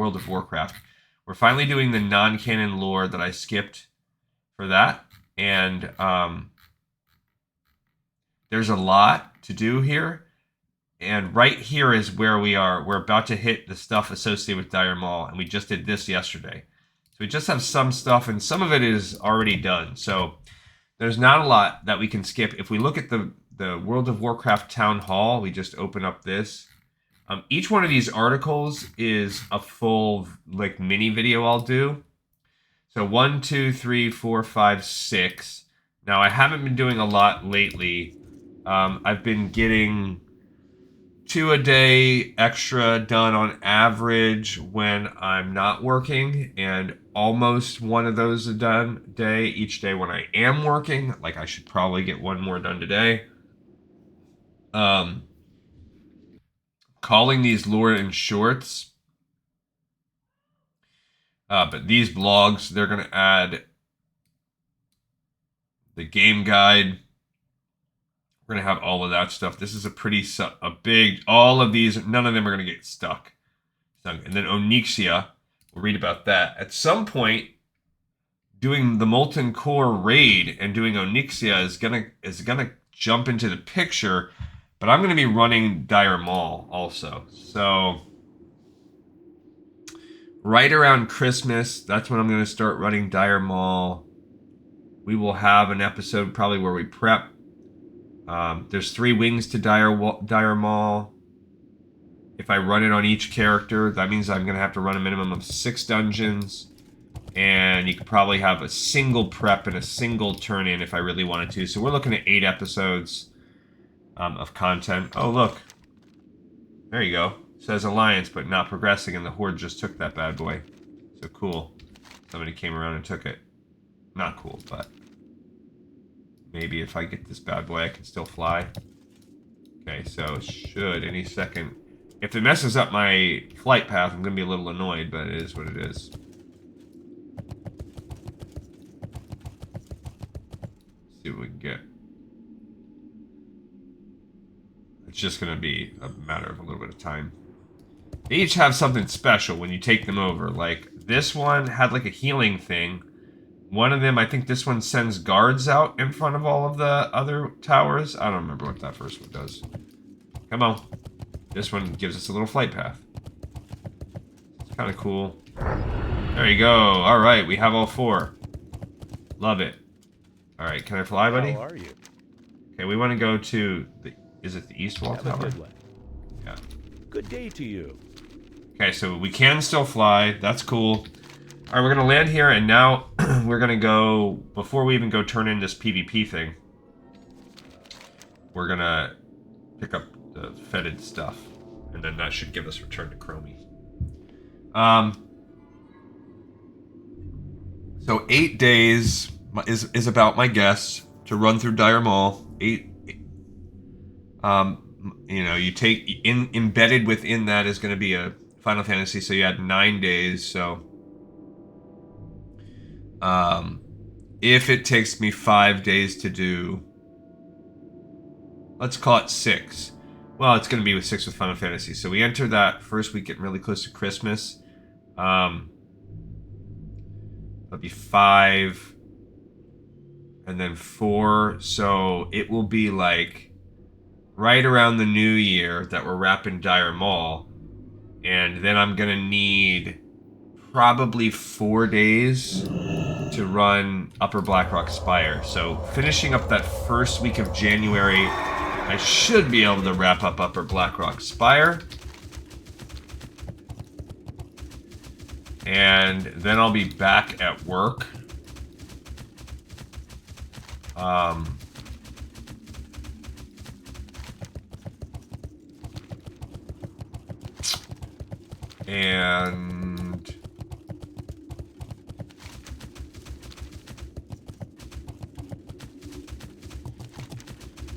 We're finally doing the non-canon lore that I skipped for that. And there's a lot to do here. And right here is where we are. We're about to hit the stuff associated with Dire Mall. And we just did this yesterday. So we just have some stuff, and some of it is already done. So there's not a lot that we can skip. If we look at the World of Warcraft Town Hall, we just open up this. Each one of these articles is a full like mini video I'll do. So 1, 2, 3, 4, 5, 6. Now I haven't been doing a lot lately. I've been getting 2 a day extra done on average when I'm not working, and almost 1 of those a day each day when I am working. Like, I should probably get 1 more done today. Calling these lore in shorts. But these blogs, they're going to add the game guide. We're going to have all of that stuff. This is a big, all of these, none of them are going to get stuck. And then Onyxia, we'll read about that. At some point, doing the Molten Core raid and doing Onyxia is gonna jump into the picture, but I'm going to be running Dire Mall also. So right around Christmas, that's when I'm going to start running Dire Mall. We will have an episode probably where we prep. There's 3 wings to Dire Mall. If I run it on each character, that means I'm going to have to run a minimum of 6 dungeons. And you could probably have a single prep and a single turn-in if I really wanted to. So we're looking at 8 episodes of content. Oh, look. There you go. It says Alliance, but not progressing, and the Horde just took that bad boy. So cool. Somebody came around and took it. Not cool, but maybe if I get this bad boy, I can still fly. Okay, so it should any second. If it messes up my flight path, I'm going to be a little annoyed, but it is what it is. Let's see what we can get. It's just going to be a matter of a little bit of time. They each have something special when you take them over. Like, this one had like a healing thing. One of them, I think this one sends guards out in front of all of the other towers. I don't remember what that first one does. Come on. This one gives us a little flight path. It's kind of cool. There you go. All right, we have all 4. Love it. All right, can I fly, buddy? How are you? Okay, we want to go to the... Is it the East Wall Have a Tower? good one. Yeah. Good day to you. Okay, so we can still fly. That's cool. Alright, we're going to land here, and now we're going to go... Before we even go turn in this PvP thing, we're going to pick up the fetid stuff. And then that should give us return to Chromie. So 8 days is about my guess to run through Dire Maul. You know, you take... Embedded within that is going to be a Final Fantasy, so you had 9 days, so... if it takes me 5 days to do... Let's call it 6. Well, it's going to be with 6 with Final Fantasy. So we enter that first week getting really close to Christmas. That'll be 5. And then 4. So it will be like right around the new year that we're wrapping Dire Maul. And then I'm going to need probably 4 days to run Upper Blackrock Spire. So finishing up that first week of January... I should be able to wrap up Upper Blackrock Spire. And then I'll be back at work. And...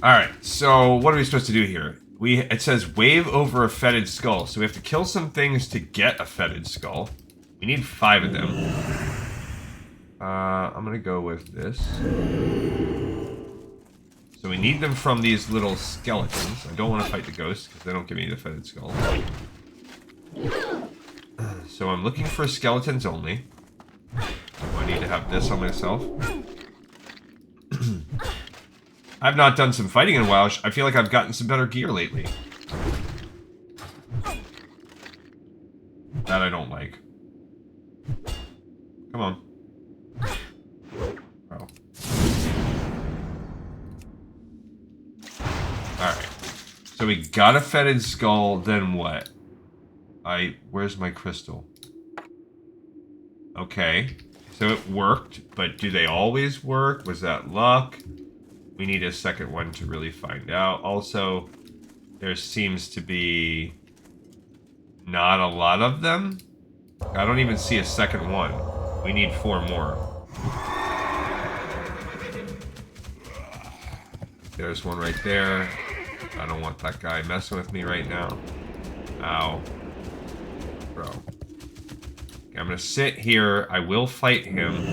Alright, so what are we supposed to do here? It says wave over a fetid skull, so we have to kill some things to get a fetid skull. We need 5 of them. I'm gonna go with this. So we need them from these little skeletons. I don't want to fight the ghosts, because they don't give me the fetid skull. So I'm looking for skeletons only. I need to have this on myself. I've not done some fighting in a while. I feel like I've gotten some better gear lately. That I don't like. Come on. Oh. Alright. So we got a fetid skull, then what? Where's my crystal? Okay. So it worked, but do they always work? Was that luck? We need a second one to really find out. Also, there seems to be not a lot of them. I don't even see a second one. We need 4 more. There's one right there. I don't want that guy messing with me right now. Ow. Bro. Okay, I'm gonna sit here. I will fight him.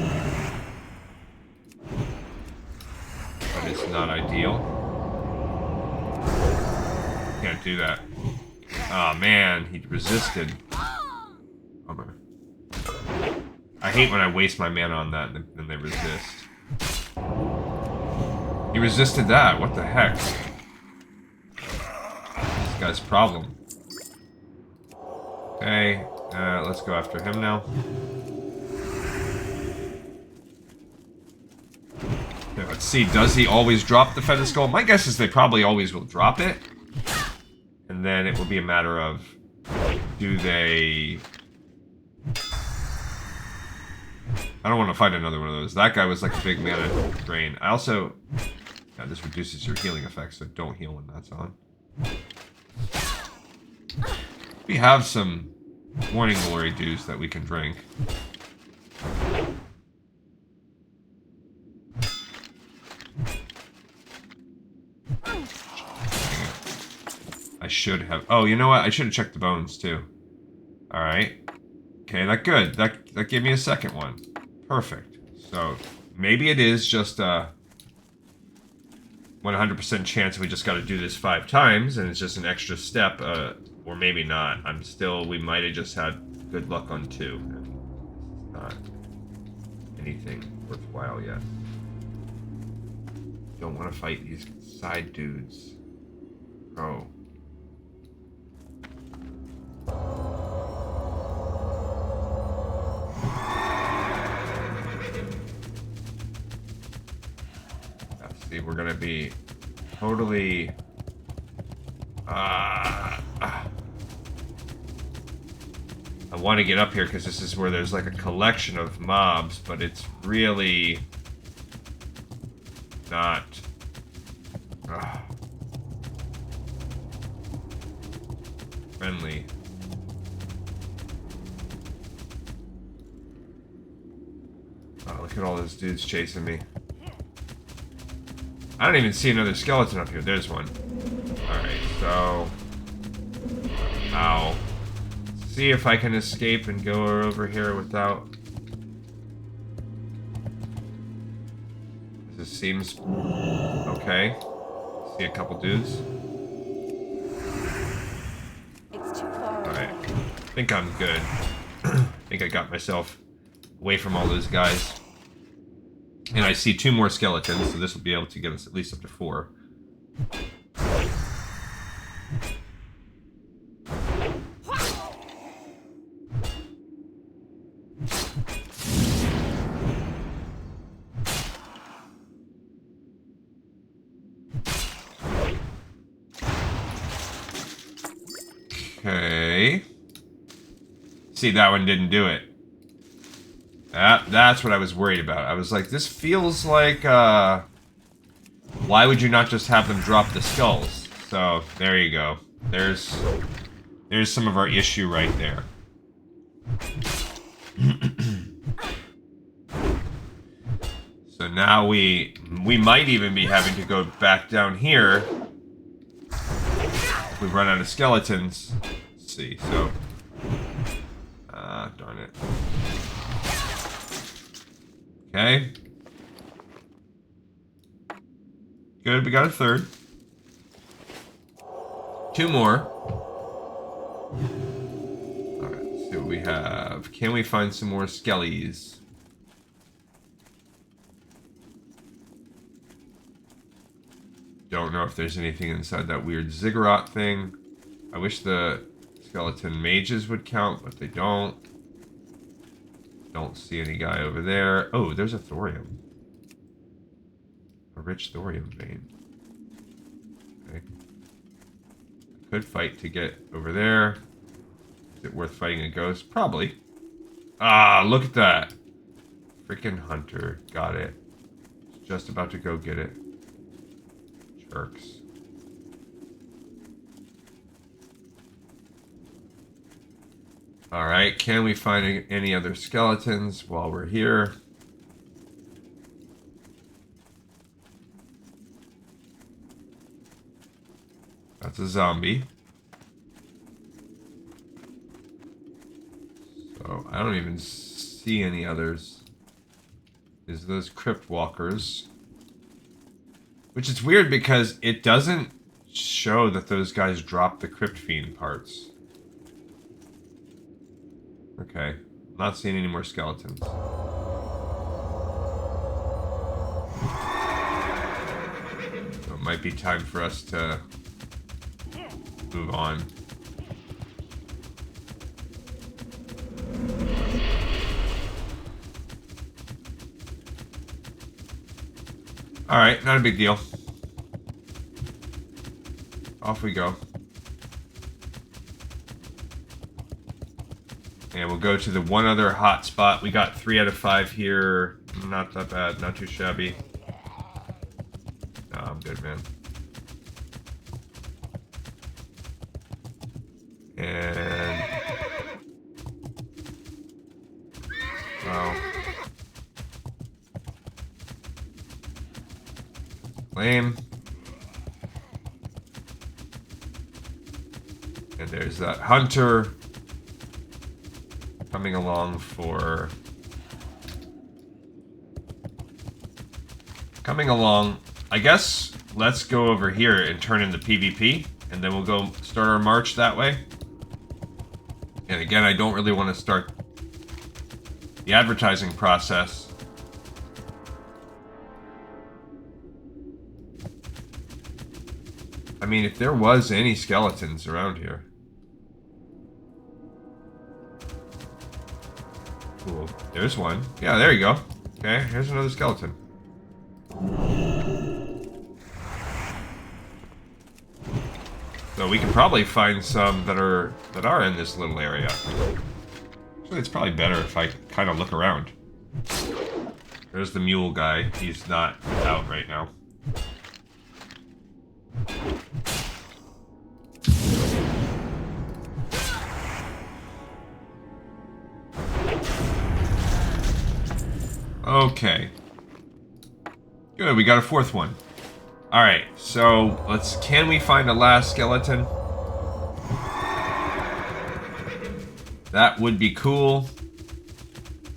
It's not ideal. Can't do that. Oh man, he resisted. Bummer. I hate when I waste my mana on that and then they resist. He resisted that. What the heck? This guy's problem. Okay, let's go after him now. Let's see, does he always drop the fetid skull? My guess is they probably always will drop it. And then it will be a matter of, do they... I don't want to fight another one of those. That guy was like a big mana drain. I also... Yeah, this reduces your healing effect, so don't heal when that's on. We have some Morning Glory dues that we can drink. I should have... Oh, you know what? I should have checked the bones, too. Alright. Okay, that's good. That gave me a second one. Perfect. So, maybe it is just a 100% chance we just got to do this 5 times, and it's just an extra step, or maybe not. We might have just had good luck on 2. And not anything worthwhile yet. Don't want to fight these side dudes. Oh. See, we're gonna be totally want to get up here because this is where there's like a collection of mobs, but it's really not. Friendly. Oh, look at all those dudes chasing me. I don't even see another skeleton up here. There's one. Alright, so... Ow. See if I can escape and go over here without... This seems... okay. See a couple dudes. It's too far. Alright. I think I'm good. I think I got myself away from all those guys. And I see 2 more skeletons, so this will be able to get us at least up to 4. Okay. See, that one didn't do it. That's what I was worried about. I was like, this feels like, why would you not just have them drop the skulls? So, there you go. There's some of our issue right there. So now we might even be having to go back down here. If we run out of skeletons. Let's see, so... darn it. Okay. Good, we got a 3rd. 2 more. Alright, let's see what we have. Can we find some more skellies? Don't know if there's anything inside that weird ziggurat thing. I wish the skeleton mages would count, but they don't. Don't see any guy over there. Oh, there's a thorium. A rich thorium vein. Okay. I could fight to get over there. Is it worth fighting a ghost? Probably. Ah, look at that. Freaking hunter. Got it. Just about to go get it. Jerks. Alright, can we find any other skeletons while we're here? That's a zombie. So, I don't even see any others. Is those crypt walkers? Which is weird because it doesn't show that those guys drop the crypt fiend parts. Okay, not seeing any more skeletons. So it might be time for us to move on. Alright, not a big deal. Off we go. And we'll go to the one other hot spot. We got 3 out of 5 here. Not that bad, not too shabby. No, I'm good, man. And... wow. Lame. And there's that hunter coming along for... coming along. I guess let's go over here and turn into PvP, and then we'll go start our march that way. And again, I don't really want to start the advertising process. I mean, if there was any skeletons around here. Cool. There's one. Yeah, there you go. Okay, here's another skeleton. So we can probably find some that are in this little area. Actually, it's probably better if I kind of look around. There's the mule guy. He's not out right now. Okay. Good, we got a fourth one. Alright, so can we find a last skeleton? That would be cool.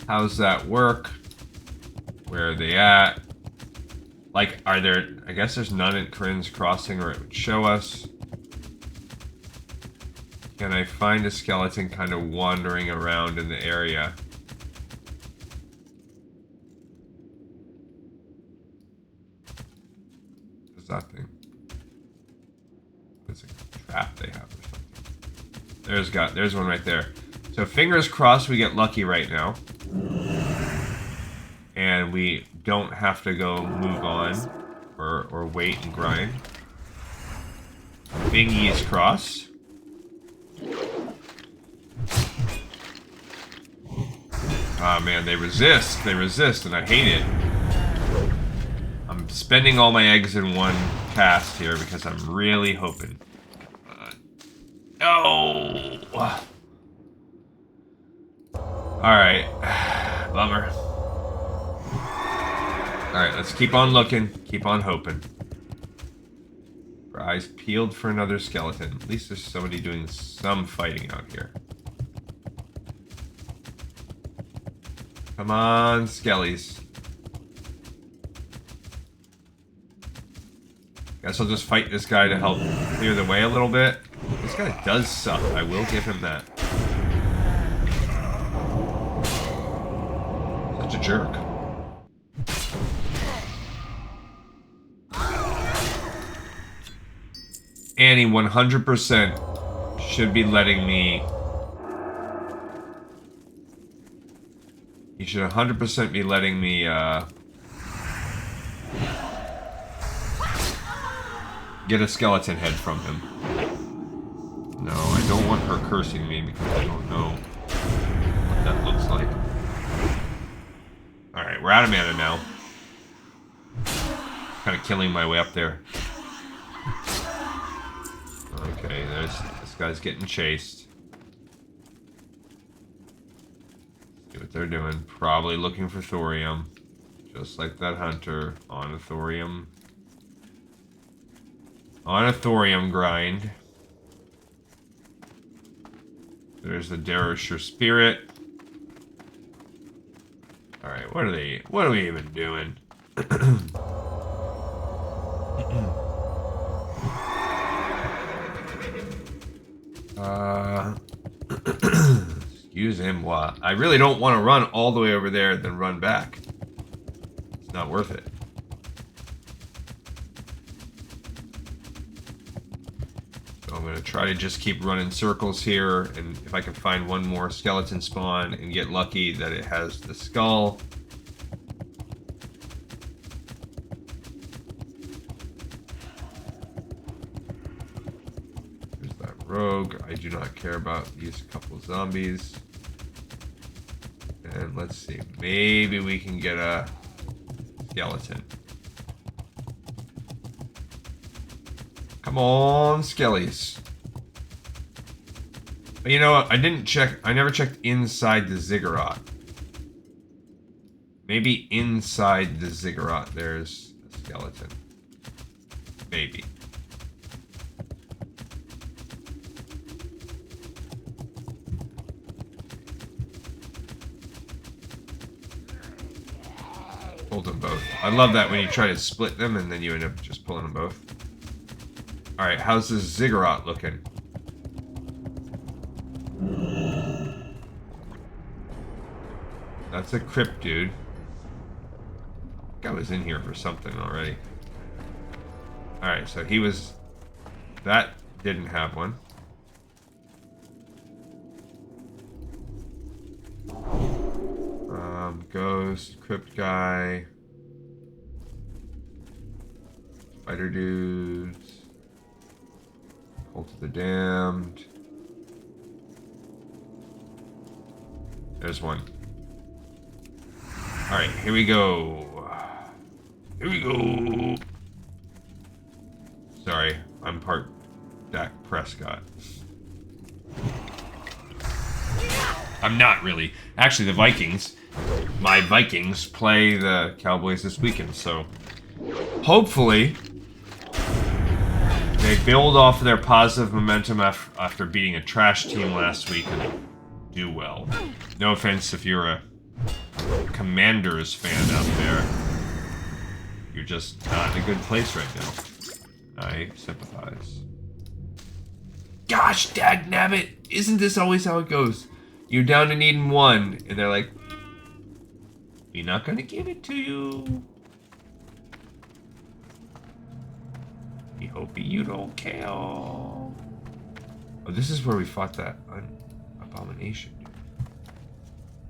How's that work? Where are they at? Like, are there... I guess there's none at Corinne's Crossing, or it would show us. Can I find a skeleton kind of wandering around in the area? What's that thing? It's a trap they have or something. There's one right there. So fingers crossed we get lucky right now. And we don't have to go move on or wait and grind. Fingies crossed. Ah man, they resist, and I hate it. I'm spending all my eggs in one cast here because I'm really hoping. No! Alright. Bummer. Alright, let's keep on looking. Keep on hoping. Our eyes peeled for another skeleton. At least there's somebody doing some fighting out here. Come on, skellies. Guess I'll just fight this guy to help clear the way a little bit. This guy does suck. I will give him that. Such a jerk. And he 100% should be letting me... He should 100% be letting me, get a skeleton head from him. No, I don't want her cursing me because I don't know what that looks like. Alright, we're out of mana now. Kind of killing my way up there. Okay, this guy's getting chased. See what they're doing. Probably looking for thorium. Just like that hunter on a thorium. On a thorium grind. There's the Darrowshire spirit. Alright, what are we even doing? Excusez-moi. I really don't want to run all the way over there and then run back. It's not worth it. So I'm going to try to just keep running circles here, and if I can find one more skeleton spawn and get lucky that it has the skull. There's that rogue. I do not care about these couple zombies. And let's see, maybe we can get a skeleton. Come on, skellies. But you know what? I never checked inside the ziggurat. Maybe inside the ziggurat there's a skeleton. Maybe. Hold them both. I love that when you try to split them and then you end up just pulling them both. Alright, how's this ziggurat looking? That's a crypt dude. I think I was in here for something already. Alright, so he was... That didn't have one. Ghost, crypt guy. Spider dudes. Cult of the Damned. There's one. Alright, here we go. Here we go. Sorry, I'm part Dak Prescott. I'm not really. Actually, the Vikings, my Vikings, play the Cowboys this weekend, so hopefully they build off of their positive momentum after beating a trash team last week and do well. No offense if you're a Commanders fan out there. You're just not in a good place right now. I sympathize. Gosh, dagnabbit! Isn't this always how it goes? You're down to needing one, and they're like, we're not gonna give it to you. We hope you don't care. Oh, this is where we fought that abomination, dude.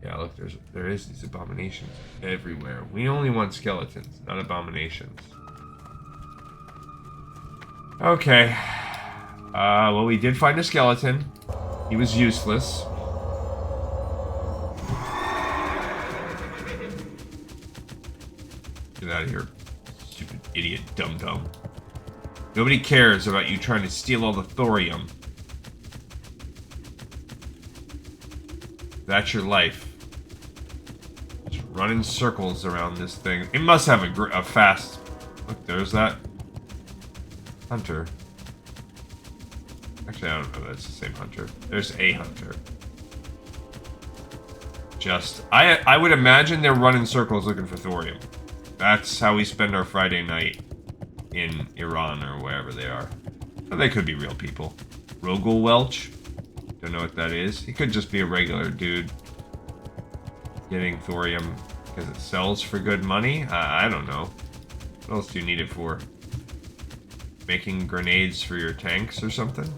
Yeah, look, there is these abominations everywhere. We only want skeletons, not abominations. Okay. Well, we did find a skeleton. He was useless. Get out of here, stupid idiot, dum-dum. Nobody cares about you trying to steal all the thorium. That's your life. Just run in circles around this thing. It must have a fast... Look, there's that hunter. Actually, I don't know if that's the same hunter. There's a hunter. I would imagine they're running circles looking for thorium. That's how we spend our Friday night in Iran or wherever they are. But they could be real people. Rogel Welch? Don't know what that is. He could just be a regular dude getting thorium because it sells for good money. I don't know. What else do you need it for? Making grenades for your tanks or something?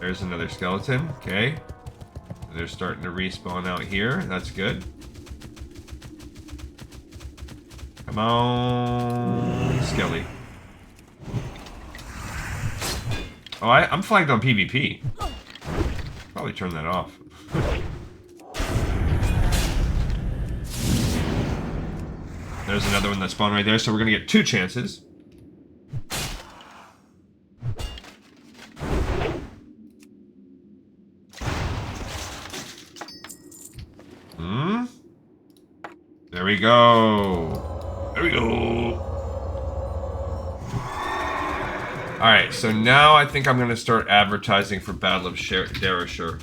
There's another skeleton. Okay. They're starting to respawn out here. That's good. Come on, Skelly. Oh, I'm flagged on PvP. Probably turn that off. There's another one that spawned right there, so we're gonna get 2 chances. There we go. There we go. Alright, so now I think I'm going to start advertising for Battle of Darrowshire.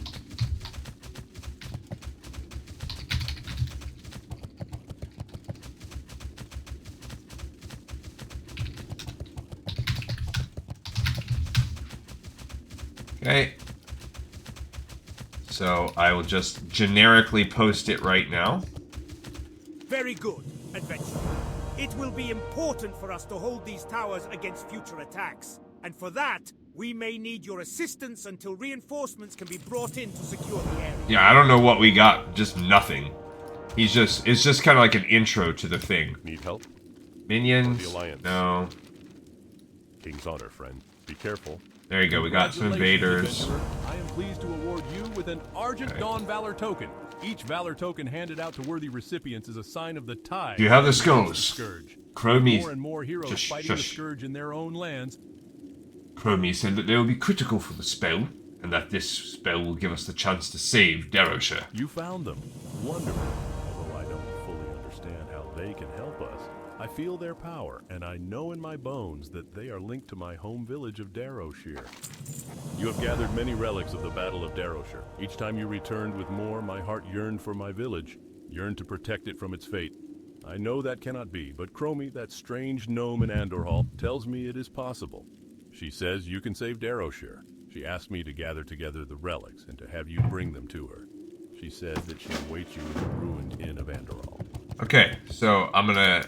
Okay. So I will just generically post it right now. Very good, adventurer. It will be important for us to hold these towers against future attacks. And for that, we may need your assistance until reinforcements can be brought in to secure the area. Yeah, I don't know what we got. Just nothing. It's just kind of like an intro to the thing. Need help? Minions? The Alliance. No. King's honor, friend. Be careful. There you go, we got some invaders. I am pleased to award you with an Argent Dawn Valor Token. Each Valor Token handed out to worthy recipients is a sign of the tide. You have the skulls. Scourge. Chromie. More and more heroes fighting the Scourge in their own lands. Chromie said that they will be critical for the spell, and that this spell will give us the chance to save Darrowshire. You found them. Wonderful. Although I don't fully understand how they can help us. I feel their power, and I know in my bones that they are linked to my home village of Darrowshire. You have gathered many relics of the Battle of Darrowshire. Each time you returned with more, my heart yearned for my village, yearned to protect it from its fate. I know that cannot be, but Chromie, that strange gnome in Andorhall, tells me it is possible. She says you can save Darrowshire. She asked me to gather together the relics and to have you bring them to her. She says that she awaits you in the ruined inn of Andorhall. Okay, so I'm gonna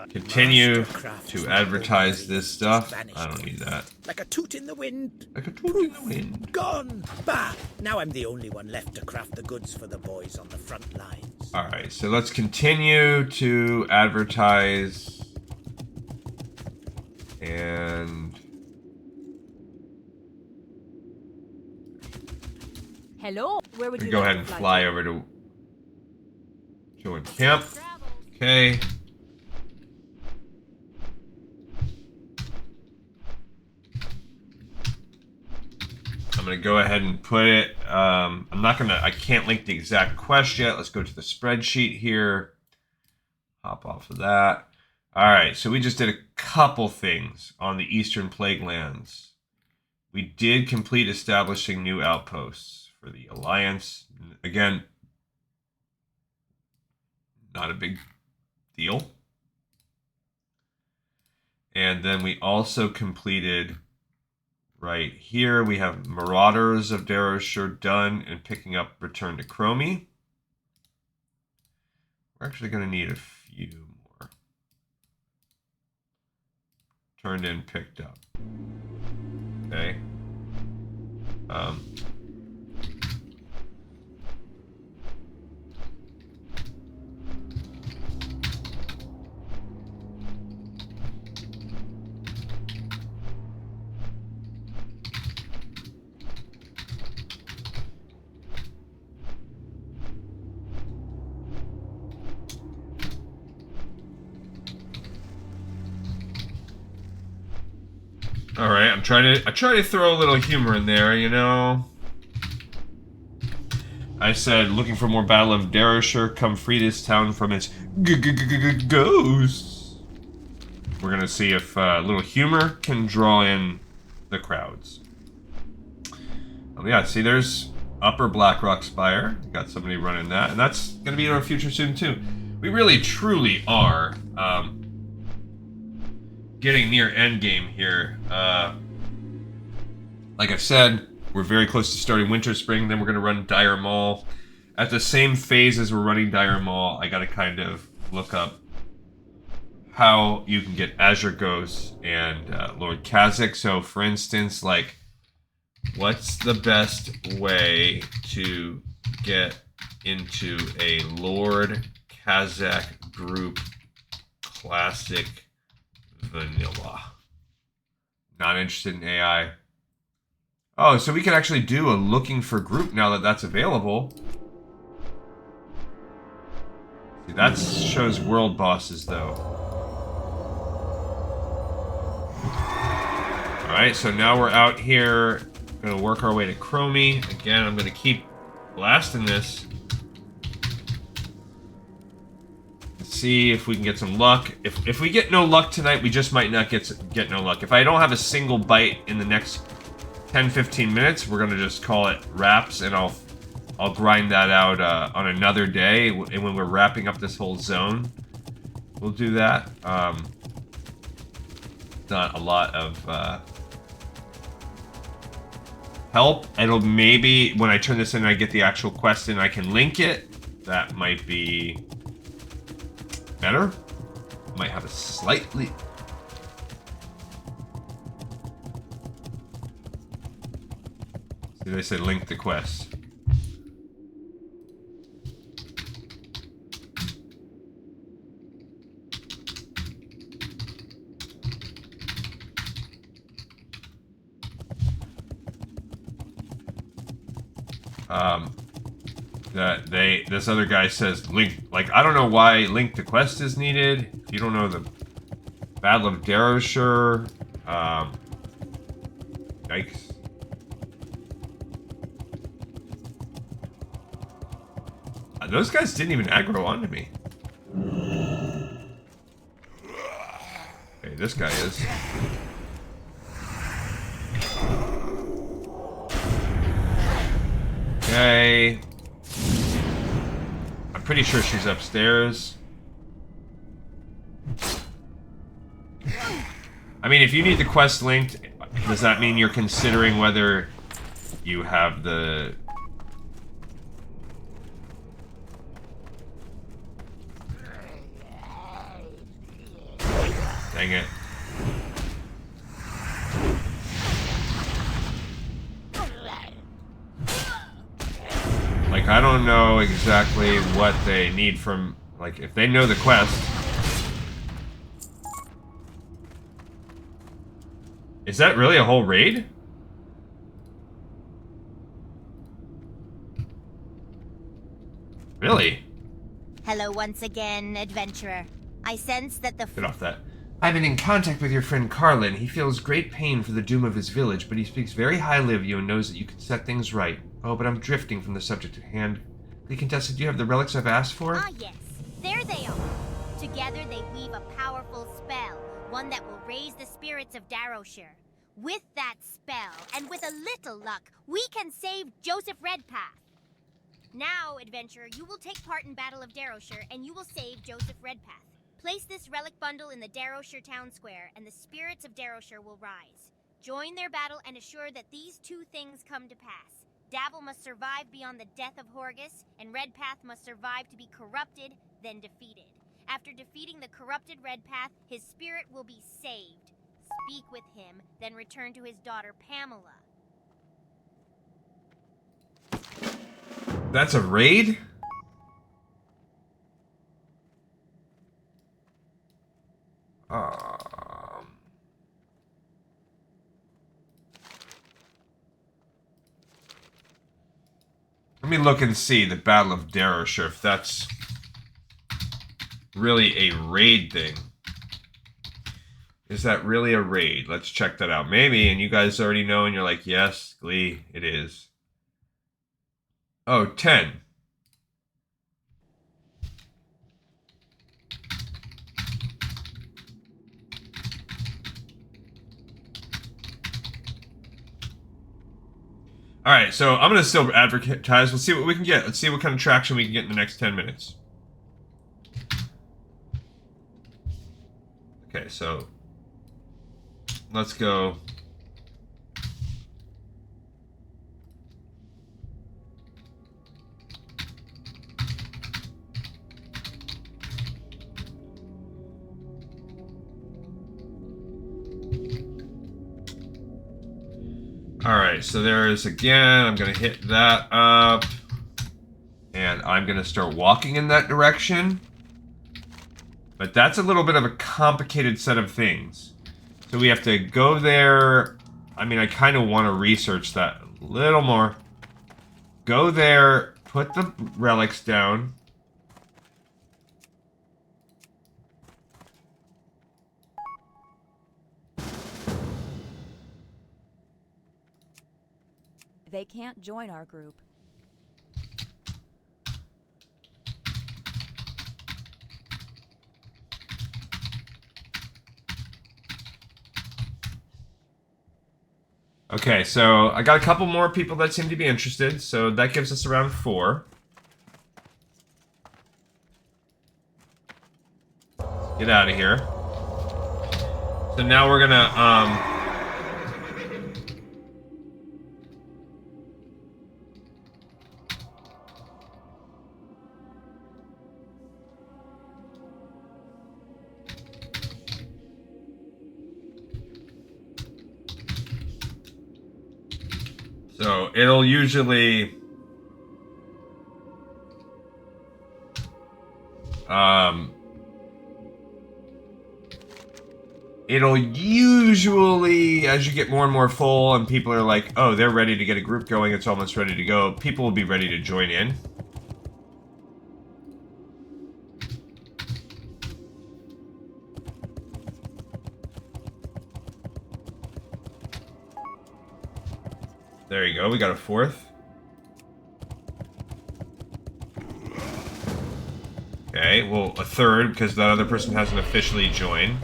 continue to advertise this stuff. I don't need that. Like a toot in the wind. Like a toot in the wind. Gone! Bah! Now I'm the only one left to craft the goods for the boys on the front lines. Alright, so let's continue to advertise. And... Hello. Where would We you go like ahead to and fly fly to? over to join camp. Okay. I'm gonna go ahead and put it. I can't link the exact quest yet. Let's go to the spreadsheet here. Hop off of that. All right, so we just did a couple things on the Eastern Plague Lands. We did complete establishing new outposts for the Alliance. Again, not a big deal. And then we also completed, right here, we have Marauders of Darrowshire done and picking up Return to Chromie. We're actually going to need a few more. Turned in, picked up. Okay. All right, I try to throw a little humor in there, you know. I said, looking for more Battle of Darrowshire, come free this town from its ghosts. We're gonna see if a little humor can draw in the crowds. Oh yeah, see, there's Upper Blackrock Spire. Got somebody running that, and that's gonna be in our future soon too. We really, truly are. Getting near endgame here. Like I said, we're very close to starting Winter Spring, then we're going to run Dire Maul. At the same phase as we're running Dire Maul, I got to kind of look up how you can get Azure Ghost and Lord Kazakh. So, for instance, like, what's the best way to get into a Lord Kazakh group classic vanilla? Not interested in AI. Oh, so we can actually do a looking for group now that that's available. See, that shows world bosses though. Alright, so now we're out here. Gonna work our way to Chromie. Again, I'm gonna keep blasting this. See if we can get some luck. If we get no luck tonight, we just might not get no luck. If I don't have a single bite in the next 10-15 minutes, we're gonna just call it wraps, and I'll grind that out on another day. And when we're wrapping up this whole zone, we'll do that. Not a lot of help. It'll maybe when I turn this in and I get the actual quest in, I can link it. That might be better. Might have a slightly... See, they said link the quest. This other guy says link, like, I don't know why link the quest is needed. If you don't know the Battle of Darrowshire, yikes. Those guys didn't even aggro onto me. Hey, this guy is. Okay. I'm pretty sure she's upstairs. I mean, if you need the quest linked, does that mean you're considering whether you have the... Dang it. Like, I don't know exactly what they need from... Like, if they know the quest... Is that really a whole raid? Really? Hello once again, adventurer. I sense that the... Get off that. I've been in contact with your friend Carlin. He feels great pain for the doom of his village, but he speaks very highly of you and knows that you can set things right. Oh, but I'm drifting from the subject at hand. The Contessa, do you have the relics I've asked for? Ah, yes. There they are. Together they weave a powerful spell, one that will raise the spirits of Darrowshire. With that spell, and with a little luck, we can save Joseph Redpath. Now, adventurer, you will take part in Battle of Darrowshire, and you will save Joseph Redpath. Place this relic bundle in the Darrowshire town square, and the spirits of Darrowshire will rise. Join their battle and assure that these two things come to pass. Davil must survive beyond the death of Horgus, and Redpath must survive to be corrupted, then defeated. After defeating the corrupted Redpath, his spirit will be saved. Speak with him, then return to his daughter Pamela. That's a raid? Let me look and see the Battle of Darrowshire, if that's really a raid thing. Is that really a raid? Let's check that out. Maybe, and you guys already know, and you're like, yes, Glee, it is. Oh, 10. Alright, so I'm going to still advertise. We'll see what we can get. Let's see what kind of traction we can get in the next 10 minutes. Okay, so let's go. Alright, so there's again, I'm going to hit that up. And I'm going to start walking in that direction. But that's a little bit of a complicated set of things. So we have to go there. I mean, I kind of want to research that a little more. Go there, put the relics down. They can't join our group. Okay, so I got a couple more people that seem to be interested, so that gives us around 4. Get out of here. So now we're gonna, so it'll usually as you get more and more full and people are like, oh, they're ready to get a group going, it's almost ready to go, people will be ready to join in. There you go, we got a 4th. Okay, well, a 3rd, because that other person hasn't officially joined.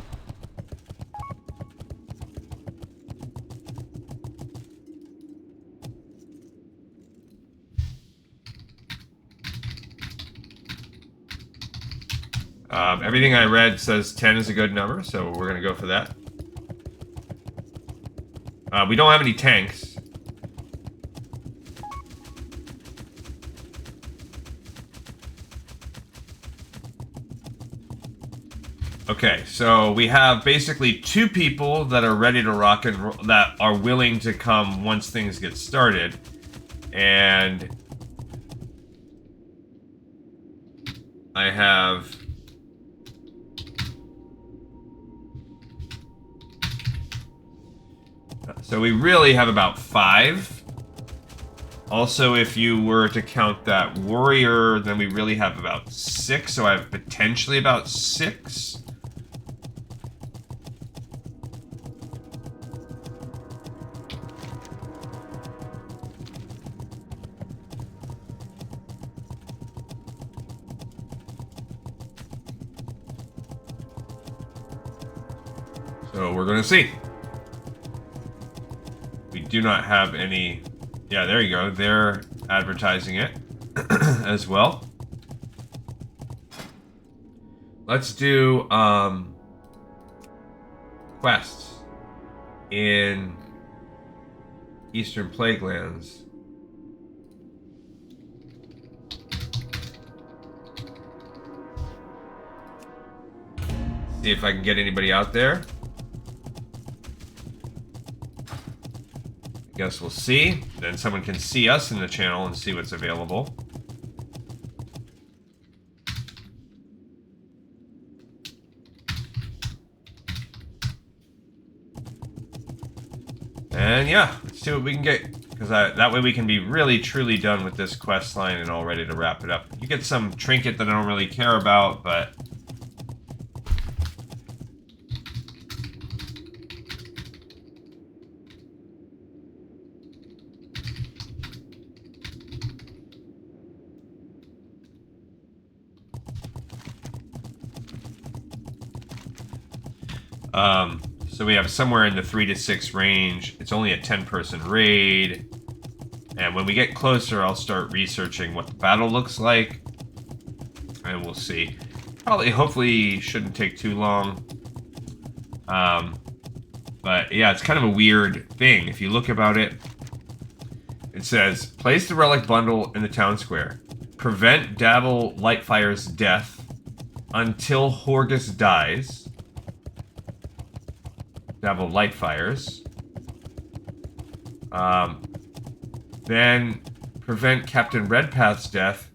Everything I read says 10 is a good number, so we're going to go for that. We don't have any tanks. Okay, so we have basically 2 people that are ready to rock and roll, that are willing to come once things get started. And I have so we really have about 5. Also, if you were to count that warrior, then we really have about 6, so I have potentially about 6. So we're going to see. We do not have any... Yeah, there you go. They're advertising it as well. Let's do quests in Eastern Plaguelands. See if I can get anybody out there. Guess we'll see. Then someone can see us in the channel and see what's available. And yeah, let's see what we can get. Because that way we can be really, truly done with this quest line and all ready to wrap it up. You get some trinket that I don't really care about, but... So we have somewhere in the 3 to 6 range. It's only a 10-person raid. And when we get closer, I'll start researching what the battle looks like. And we'll see. Probably, hopefully, shouldn't take too long. But yeah, it's kind of a weird thing. If you look about it, it says, place the relic bundle in the town square. Prevent Dabble Lightfire's death until Horgus dies. Dabble Lightfires. Then prevent Captain Redpath's death.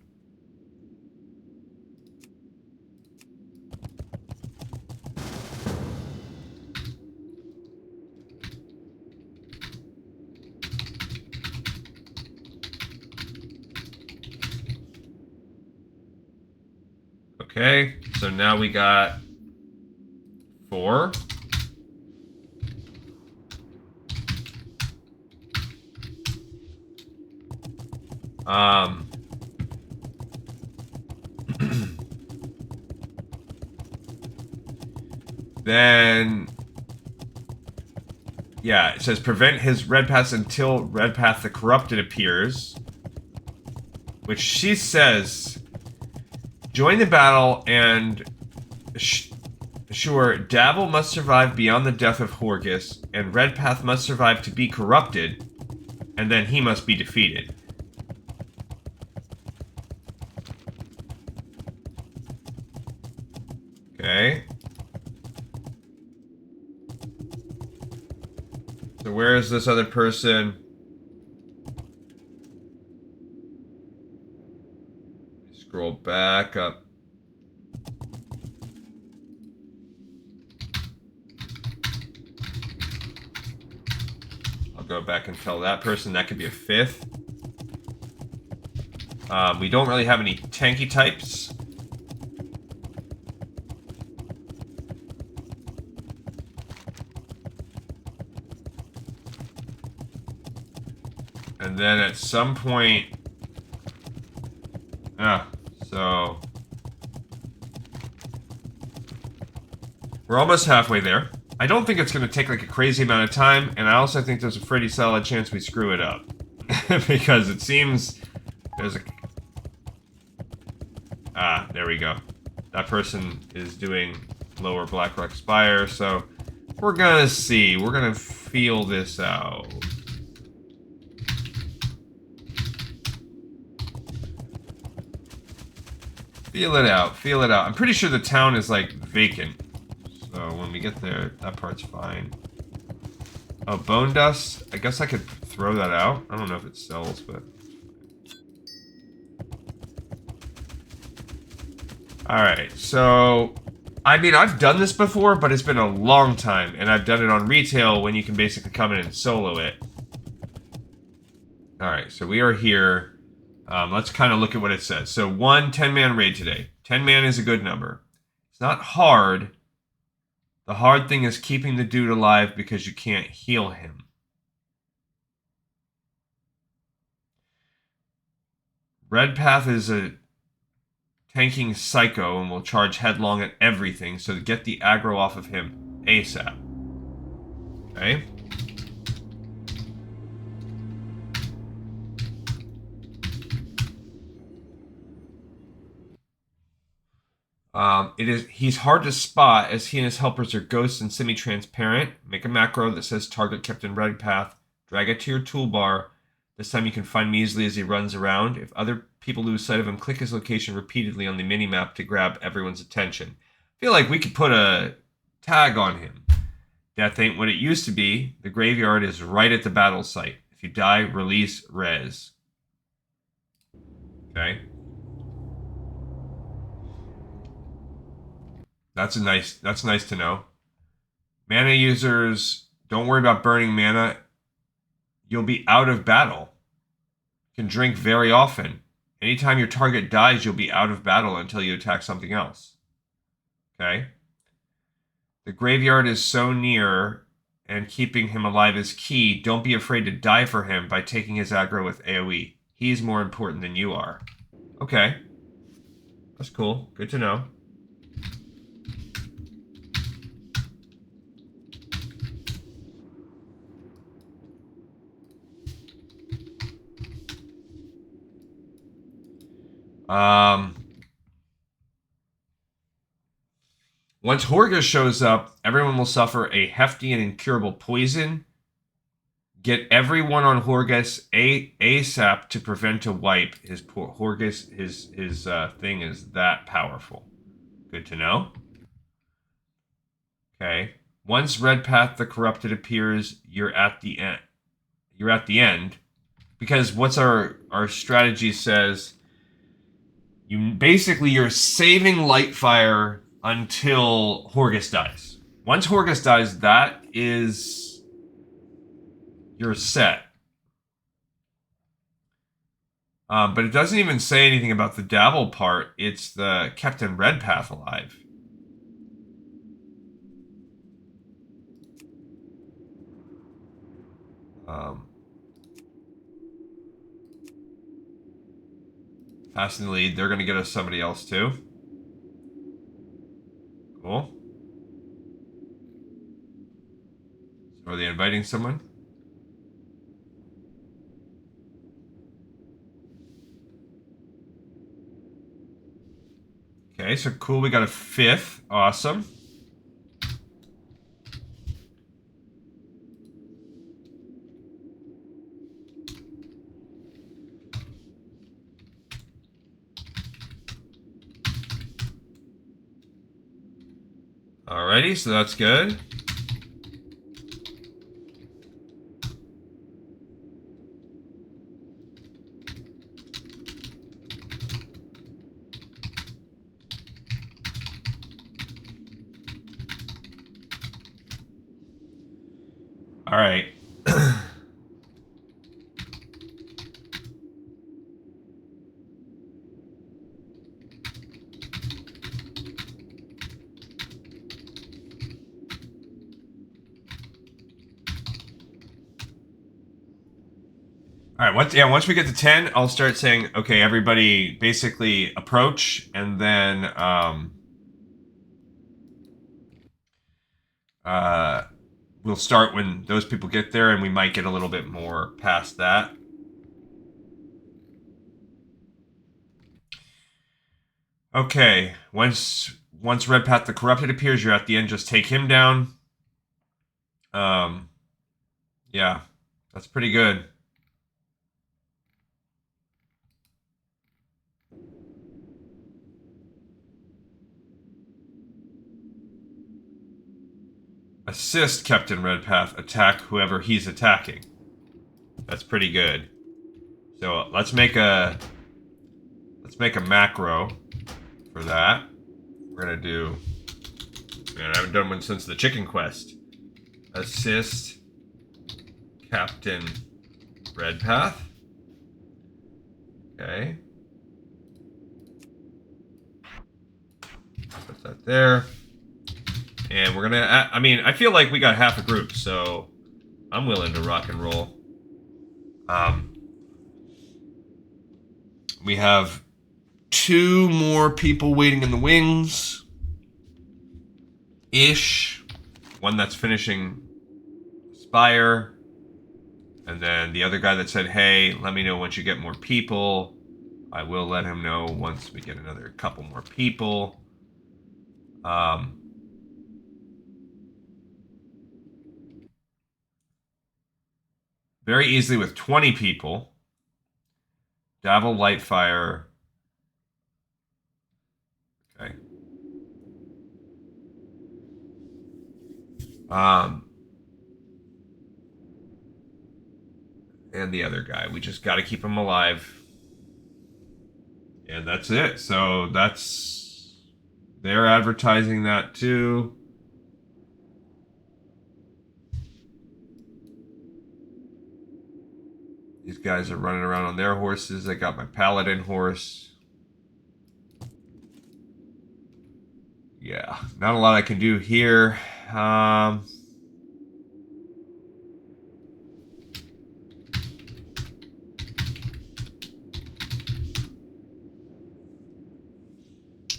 Okay, so now we got 4. Then, yeah, it says prevent his Redpath until Redpath the Corrupted appears. Which she says, join the battle and sure, Dabble must survive beyond the death of Horgus, and Redpath must survive to be corrupted, and then he must be defeated. Okay. So where is this other person? Scroll back up. I'll go back and tell that person that could be a 5th. We don't really have any tanky types. And then at some point... so... we're almost halfway there. I don't think it's going to take like a crazy amount of time, and I also think there's a pretty solid chance we screw it up. Because it seems... there's a... there we go. That person is doing lower Blackrock Spire, so... we're gonna see. We're gonna feel this out. Feel it out, feel it out. I'm pretty sure the town is, like, vacant. So when we get there, that part's fine. Oh, bone dust? I guess I could throw that out. I don't know if it sells, but... Alright, so... I mean, I've done this before, but it's been a long time. And I've done it on retail when you can basically come in and solo it. Alright, so we are here. Let's kind of look at what it says. So 10-man raid today. 10 man is a good number. It's not hard. The hard thing is keeping the dude alive because you can't heal him. Redpath is a tanking psycho and will charge headlong at everything, so to get the aggro off of him ASAP. Okay? He's hard to spot as he and his helpers are ghosts and semi-transparent. Make a macro that says target kept in Redpath. Drag it to your toolbar. This time you can find him easily as he runs around. If other people lose sight of him, click his location repeatedly on the minimap to grab everyone's attention. I feel like we could put a tag on him. Death ain't what it used to be. The graveyard is right at the battle site. If you die, release res. Okay. That's nice to know. Mana users, don't worry about burning mana. You'll be out of battle. You can drink very often. Anytime your target dies, you'll be out of battle until you attack something else. Okay? The graveyard is so near, and keeping him alive is key. Don't be afraid to die for him by taking his aggro with AoE. He's more important than you are. Okay. That's cool. Good to know. Once Horgus shows up, everyone will suffer a hefty and incurable poison. Get everyone on Horgus ASAP to prevent a wipe. Horgus, his thing is that powerful. Good to know. Okay. Once Redpath the Corrupted appears, you're at the end. You're at the end. Because what's our strategy says, you're saving Lightfire until Horgus dies. Once Horgus dies, that is... you're set. But it doesn't even say anything about the Dabble part. It's the Captain Redpath alive. Passing the lead. They're going to get us somebody else too. Cool. So are they inviting someone? Okay, so cool. We got a 5th. Awesome. Alrighty, so that's good. All right. All right, once we get to 10, I'll start saying, okay, everybody basically approach, and then we'll start when those people get there, and we might get a little bit more past that. Okay, once Redpath the Corrupted appears, you're at the end, just take him down. Yeah, that's pretty good. Assist Captain Redpath attack whoever he's attacking. That's pretty good. So let's make a macro for that. We're gonna do. Man, I haven't done one since the Chicken Quest. Assist Captain Redpath. Okay. Put that there. And we're gonna, I mean, I feel like we got half a group, so I'm willing to rock and roll. We have 2 more people waiting in the wings. Ish. One that's finishing Spire. And then the other guy that said, hey, let me know once you get more people. I will let him know once we get another couple more people. Very easily with 20 people. Dabble Lightfire. Okay. And the other guy. We just got to keep him alive. And that's it. So that's... They're advertising that too. These guys are running around on their horses. I got my paladin horse. Yeah, not a lot I can do here.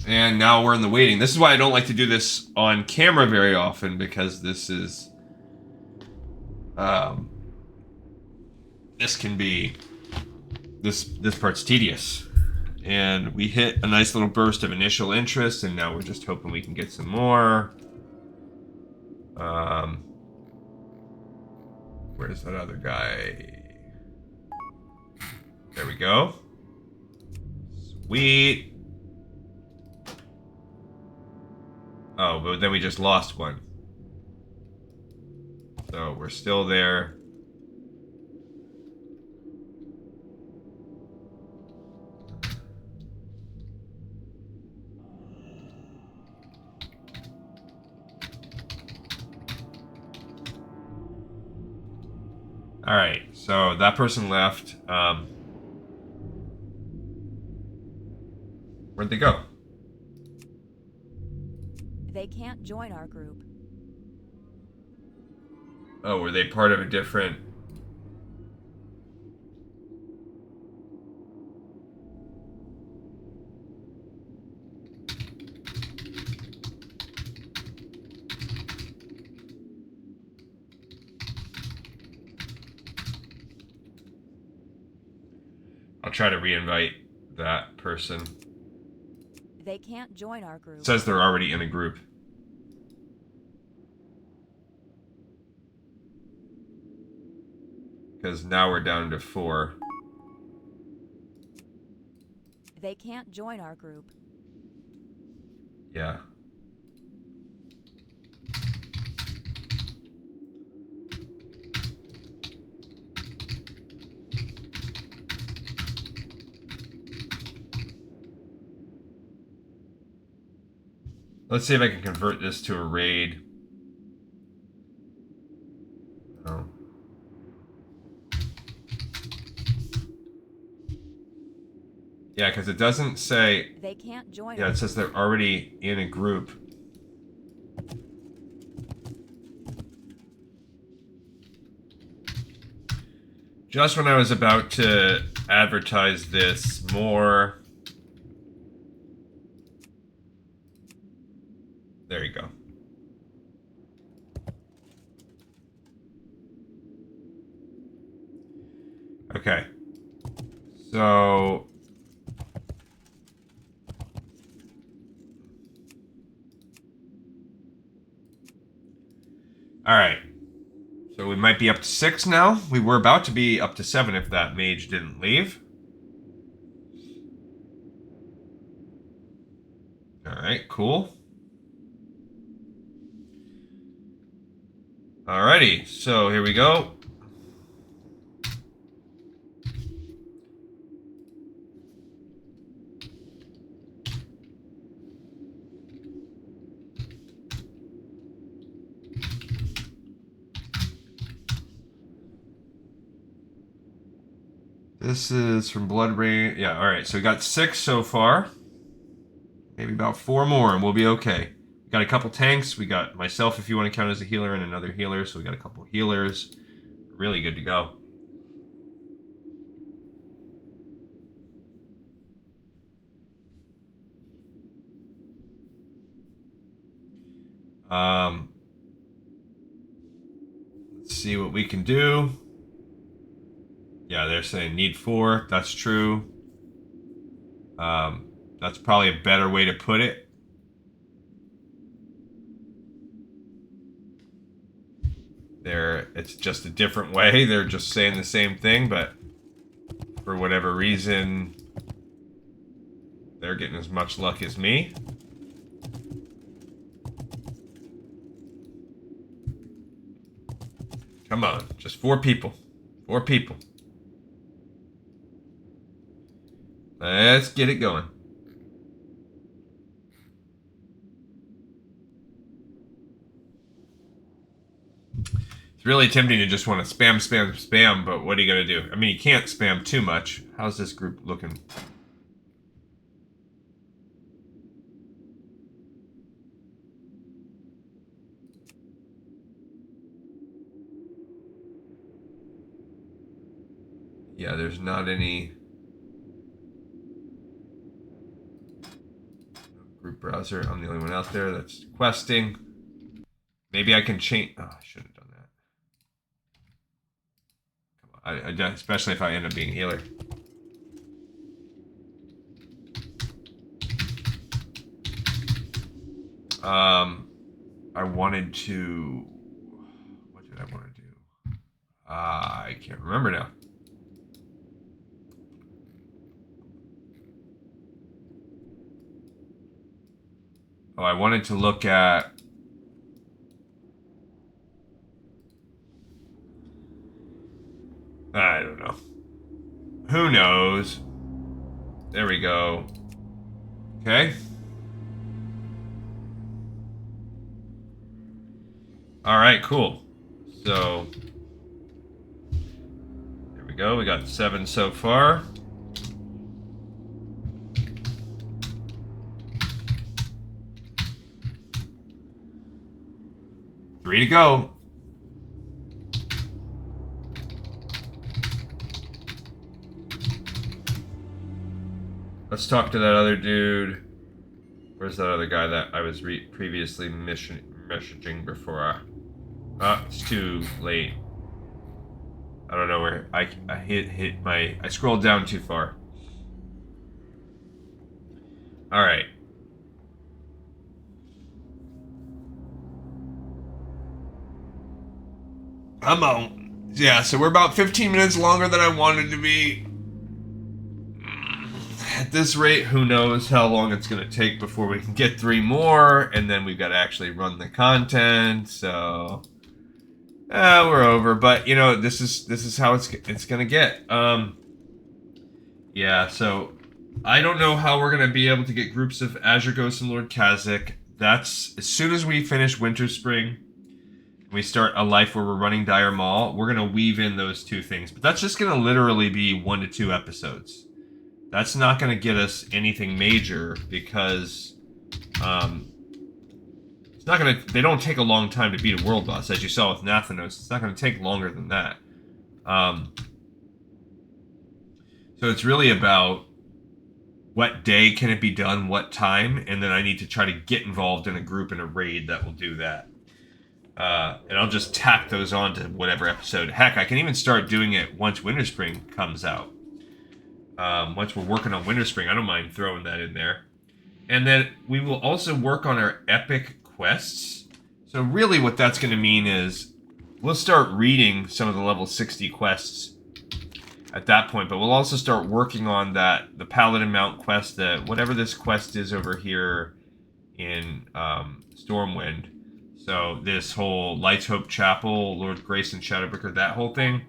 And now we're in the waiting. This is why I don't like to do this on camera very often, because this is... this can be... This part's tedious. And we hit a nice little burst of initial interest, and now we're just hoping we can get some more. Where's that other guy? There we go. Sweet. Oh, but then we just lost one. So we're still there. All right, so that person left. Where'd they go? They can't join our group. Oh, were they part of a different... I'll try to re-invite that person. They can't join our group. It says they're already in a group. Because now we're down to 4. They can't join our group. Yeah. Let's see if I can convert this to a raid. Oh. Yeah, because it doesn't say... They can't join. Yeah, it says they're already in a group. Just when I was about to advertise this more... There you go. Okay. So... Alright. So we might be up to 6 now. We were about to be up to 7 if that mage didn't leave. Alright, cool. Alrighty, so here we go. This is from Blood Rain. Yeah, alright. So we got 6 so far. Maybe about 4 more and we'll be okay. We got a couple tanks. We got myself, if you want to count as a healer, and another healer. So we got a couple healers. Really good to go. Let's see what we can do. Yeah, they're saying need 4. That's true. That's probably a better way to put it. It's just a different way. They're just saying the same thing, but for whatever reason, they're getting as much luck as me. Come on, just 4 people. 4 people. Let's get it going. It's really tempting to just want to spam, spam, spam, but what are you going to do? I mean, you can't spam too much. How's this group looking? Yeah, there's not any group browser. I'm the only one out there that's questing. Maybe I can change. Oh, I should have done that. Come on, especially if I end up being a healer. I wanted to. What did I want to do? I can't remember now. Oh, I wanted to look at. I don't know. Who knows? There we go. Okay. All right, cool. So, there we go. We got 7 so far. Three to go. Let's talk to that other dude. Where's that other guy that I was previously messaging before? It's too late. I don't know where I hit my. I scrolled down too far. All right. I'm out. Yeah, so we're about 15 minutes longer than I wanted to be. At this rate, who knows how long it's going to take before we can get 3 more, and then we've got to actually run the content, so we're over. But you know, this is how it's going to get. Yeah, so I don't know how we're going to be able to get groups of Azure Ghost and Lord Kazakh. That's as soon as we finish Winter Spring. We start a life where we're running Dire Maul, we're going to weave in those 2 things. But that's just going to literally be 1 to 2 episodes. That's not going to get us anything major because it's not going to. They don't take a long time to beat a world boss, as you saw with Nathanos. It's not going to take longer than that. So it's really about what day can it be done, what time, and then I need to try to get involved in a group in a raid that will do that. And I'll just tack those on to whatever episode. Heck, I can even start doing it once Winter Spring comes out. Once we're working on Winter Spring, I don't mind throwing that in there. And then we will also work on our epic quests. So really what that's going to mean is we'll start reading some of the level 60 quests at that point, but we'll also start working on the Paladin Mount quest, whatever this quest is over here in Stormwind. So this whole Lights Hope Chapel, Lord Grace and Shadowbreaker, that whole thing.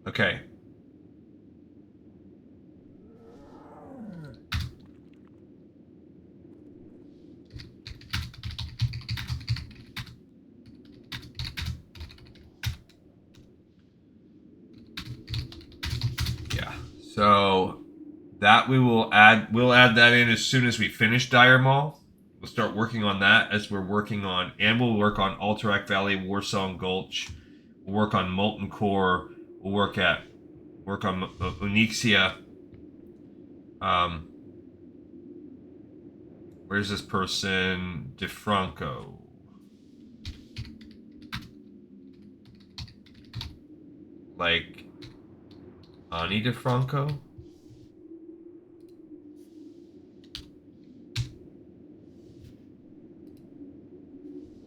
Okay. So that we'll add that in as soon as we finish Dire Maul. We'll start working on that as we're working on, and we'll work on Alterac Valley, Warsong Gulch. We'll work on Molten Core. We'll work on Onyxia. Where's this person? DeFranco. Like Ani DeFranco?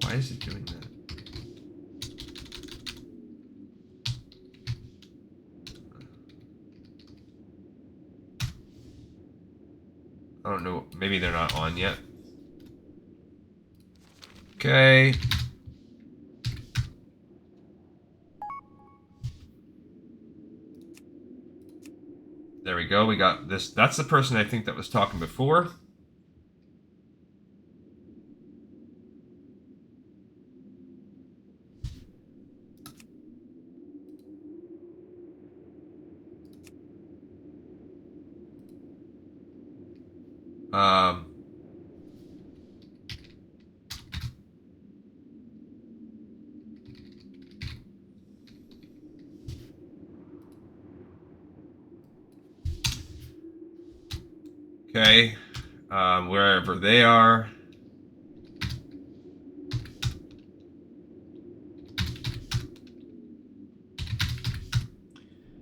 Why is it doing that? I don't know. Maybe they're not on yet. Okay. There we go. We got this. That's the person I think that was talking before. Okay, wherever they are.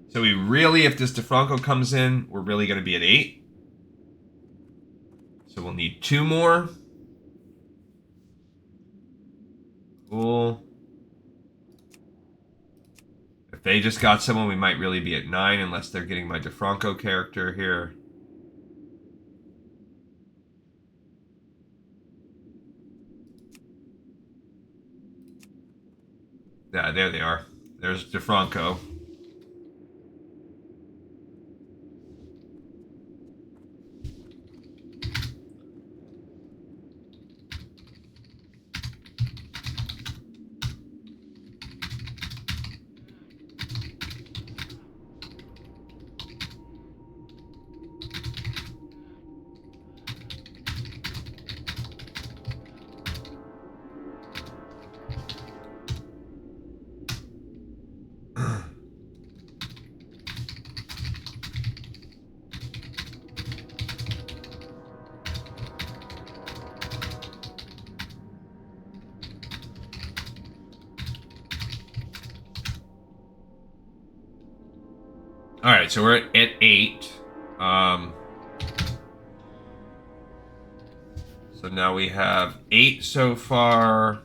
So we really, if this DeFranco comes in, we're really going to be at 8. So we'll need 2 more. Cool. If they just got someone, we might really be at 9 unless they're getting my DeFranco character here. Yeah, there they are. There's DeFranco. All right, so we're at 8. So now we have 8 so far.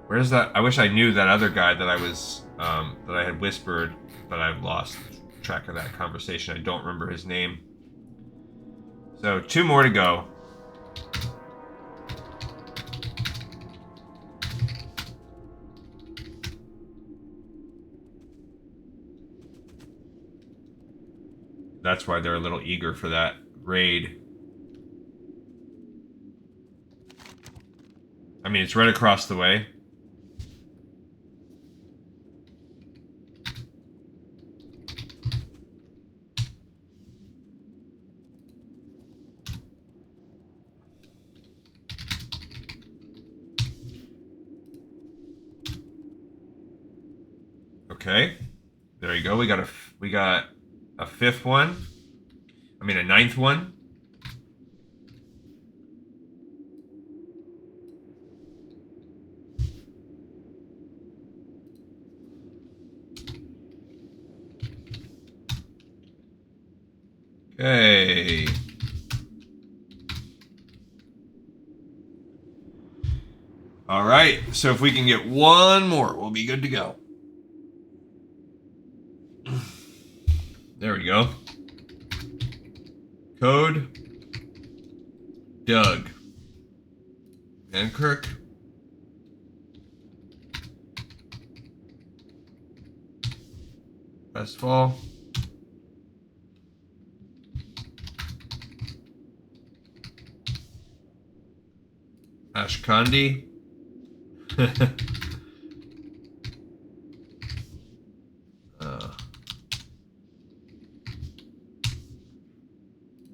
Where's that? I wish I knew that other guy that I was that I had whispered, but I've lost track of that conversation. I don't remember his name. So 2 more to go. That's why they're a little eager for that raid. I mean, it's right across the way. Okay. There you go. We got a 5th one. I mean, a 9th one. Okay. All right. So if we can get 1 more, we'll be good to go. There we go. Code. Doug. And Kirk. Westfall. Ashkandi.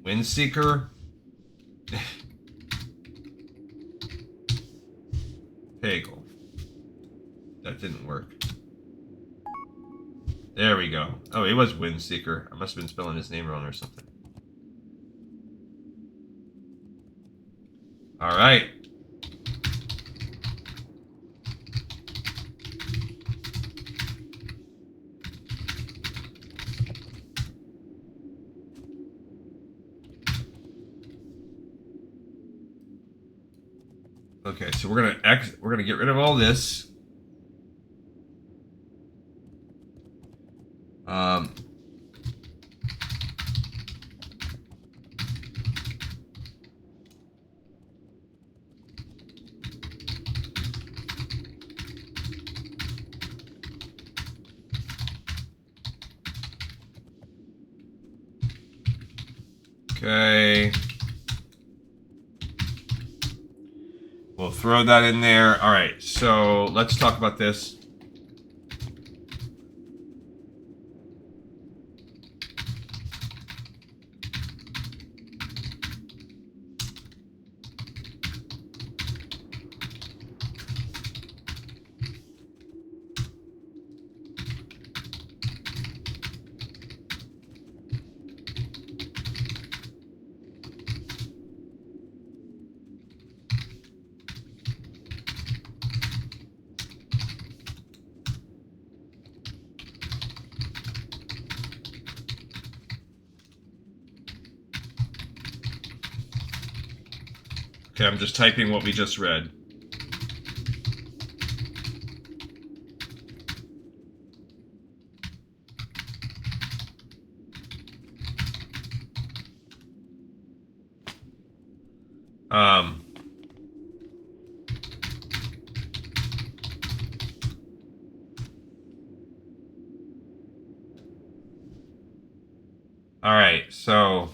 Windseeker. Pagel. That didn't work. There we go. Oh, it was Windseeker. I must have been spelling his name wrong or something. All right. Okay, so we're gonna get rid of all this. Okay. We'll throw that in there. All right, so let's talk about this. Okay, I'm just typing what we just read. All right, so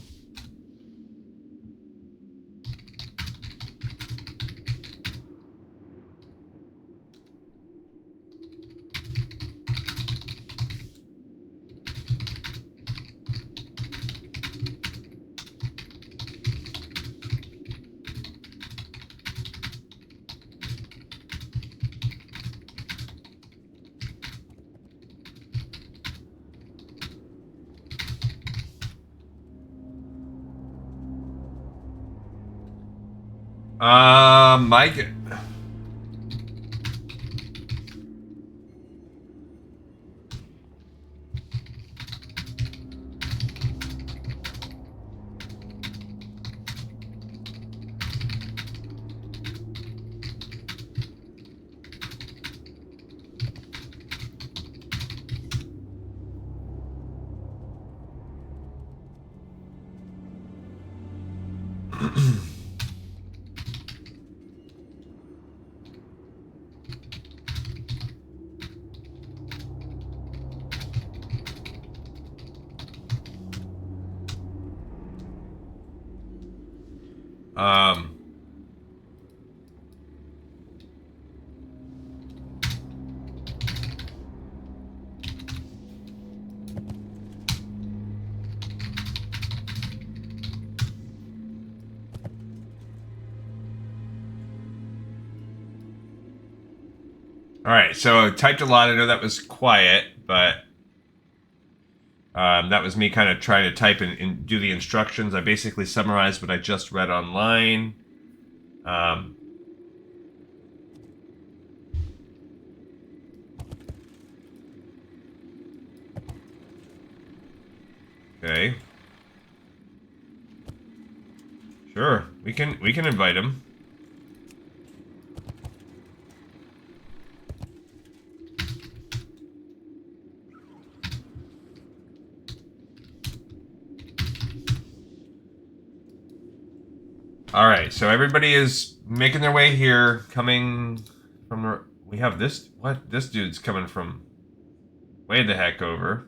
Mike. All right, so I typed a lot. I know that was quiet, but that was me kind of trying to type and do the instructions. I basically summarized what I just read online. Okay. Sure, we can invite him. All right, so everybody is making their way here, coming from the... We have this... What? This dude's coming from way the heck over.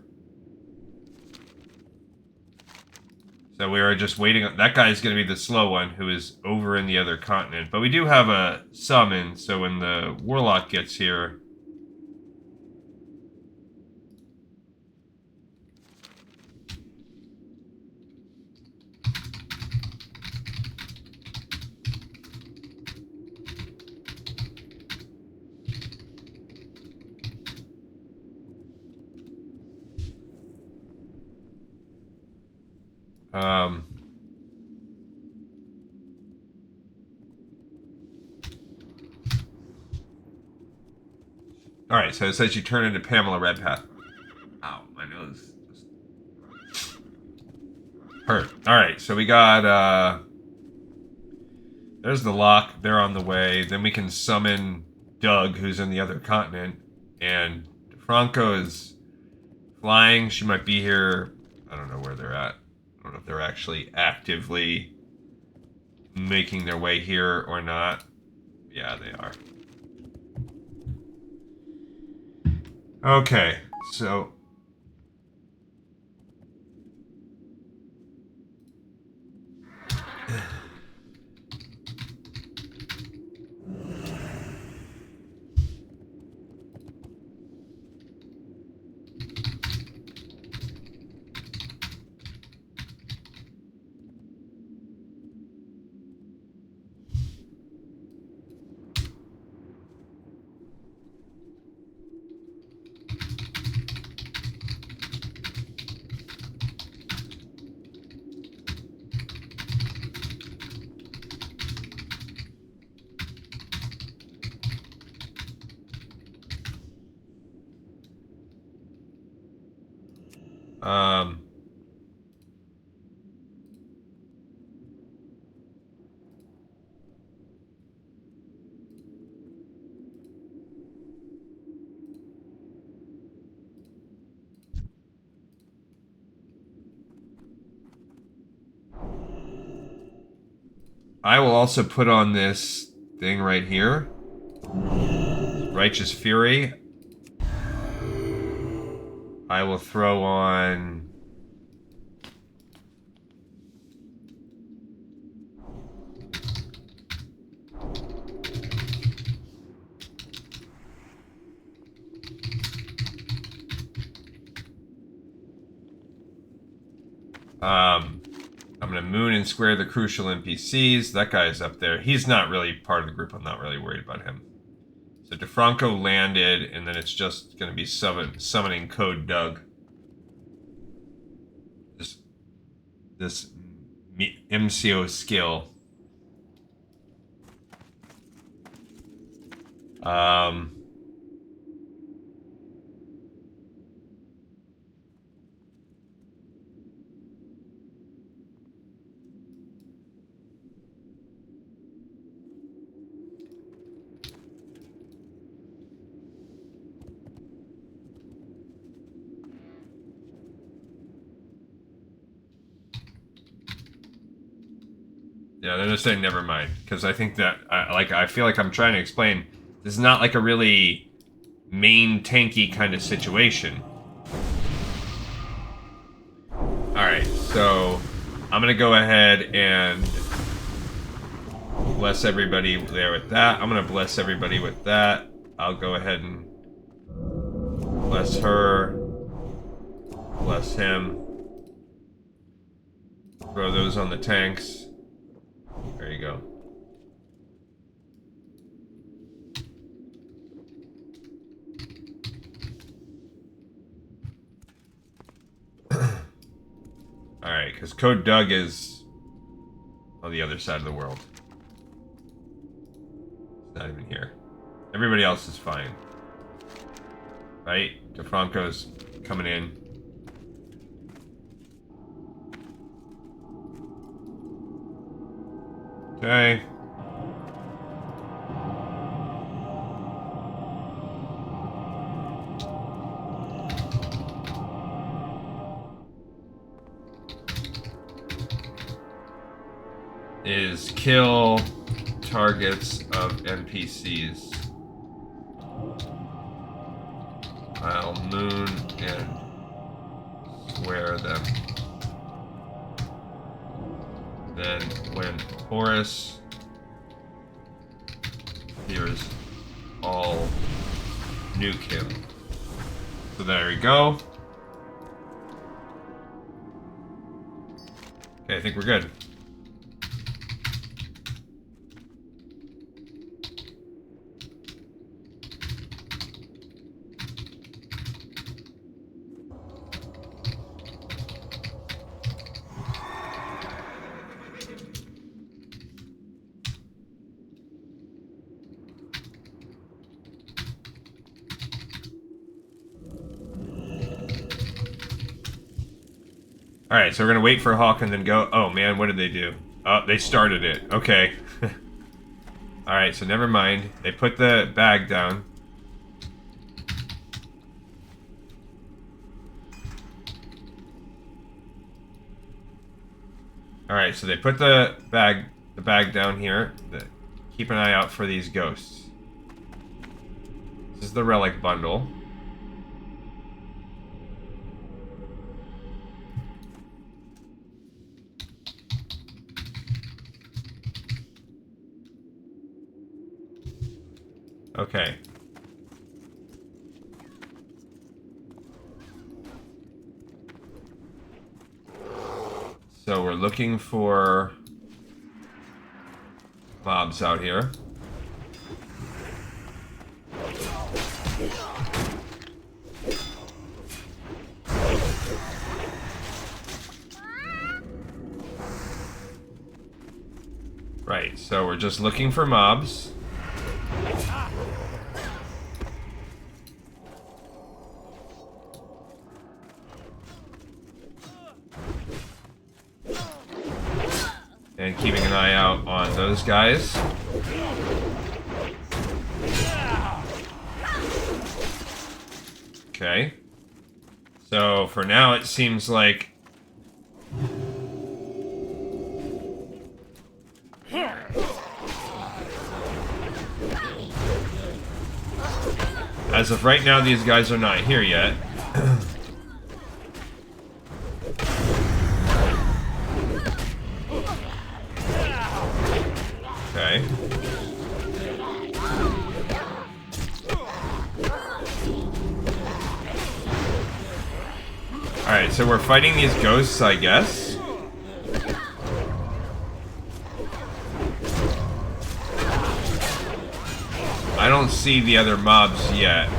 So we are just waiting. That guy's going to be the slow one who is over in the other continent. But we do have a summon, so when the warlock gets here... Alright, so it says you turn into Pamela Redpath. Ow, my nose. Hurt. Alright, so we got, there's the lock. They're on the way. Then we can summon Doug, who's in the other continent. And DeFranco is flying. She might be here. I don't know where they're at. I don't know if they're actually actively making their way here or not. Yeah, they are. Okay, so... I will also put on this thing right here. Righteous Fury. I will throw on... I'm going to moon and square the crucial NPCs. That guy's up there. He's not really part of the group. I'm not really worried about him. So DeFranco landed, and then it's just going to be summoning Code Doug. This MCO skill. Yeah, they're just saying never mind, because I think that I feel like I'm trying to explain this is not like a really main tanky kind of situation. Alright, so I'm gonna go ahead and bless everybody there with that. I'm gonna bless everybody with that. I'll go ahead and bless her. Bless him. Throw those on the tanks. There you go. Alright, because Code Doug is on the other side of the world. It's not even here. Everybody else is fine. Right? DeFranco's coming in. Okay. Is kill targets of NPCs. I'll moon and swear them. Then when Horus hears all nuke him. So there we go. Okay, I think we're good. Alright, so we're gonna wait for Hawk and then go. Oh man, what did they do? Oh, they started it. Okay. Alright, so never mind. They put the bag down. Alright, so they put the bag down here. Keep an eye out for these ghosts. This is the relic bundle. Okay. So we're looking for mobs out here. Right, so we're just looking for mobs. And keeping an eye out on those guys. Okay. So for now it seems like as of right now these guys are not here yet. Okay. Alright, so we're fighting these ghosts, I guess. I don't see the other mobs yet.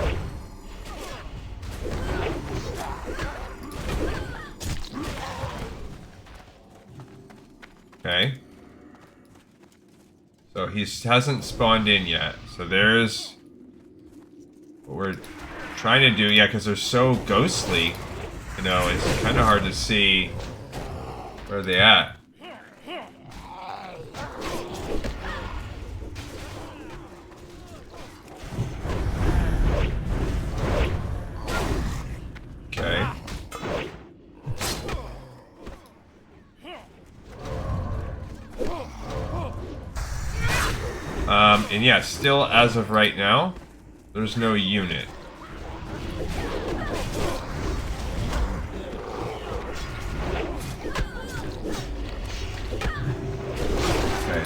Okay. So he hasn't spawned in yet. So there's what we're trying to do. Yeah, because they're so ghostly. You know, it's kind of hard to see where they're at. Okay. And yeah, still as of right now, there's no unit. Okay.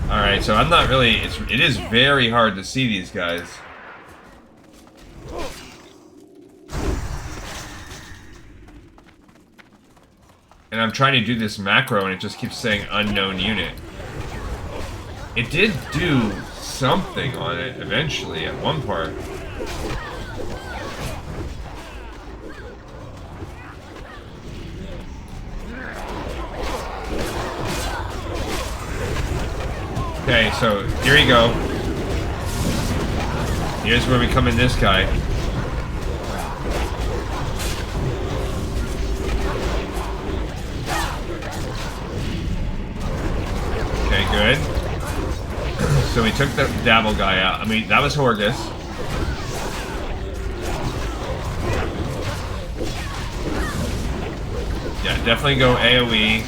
Alright, so I'm not really, it is very hard to see these guys. And I'm trying to do this macro and it just keeps saying unknown unit. It did do something on it eventually at one part. Okay, so here you go. Here's where we come in this guy. Okay, good. So we took the Dabble guy out. I mean, that was Horgus. Yeah, definitely go AoE.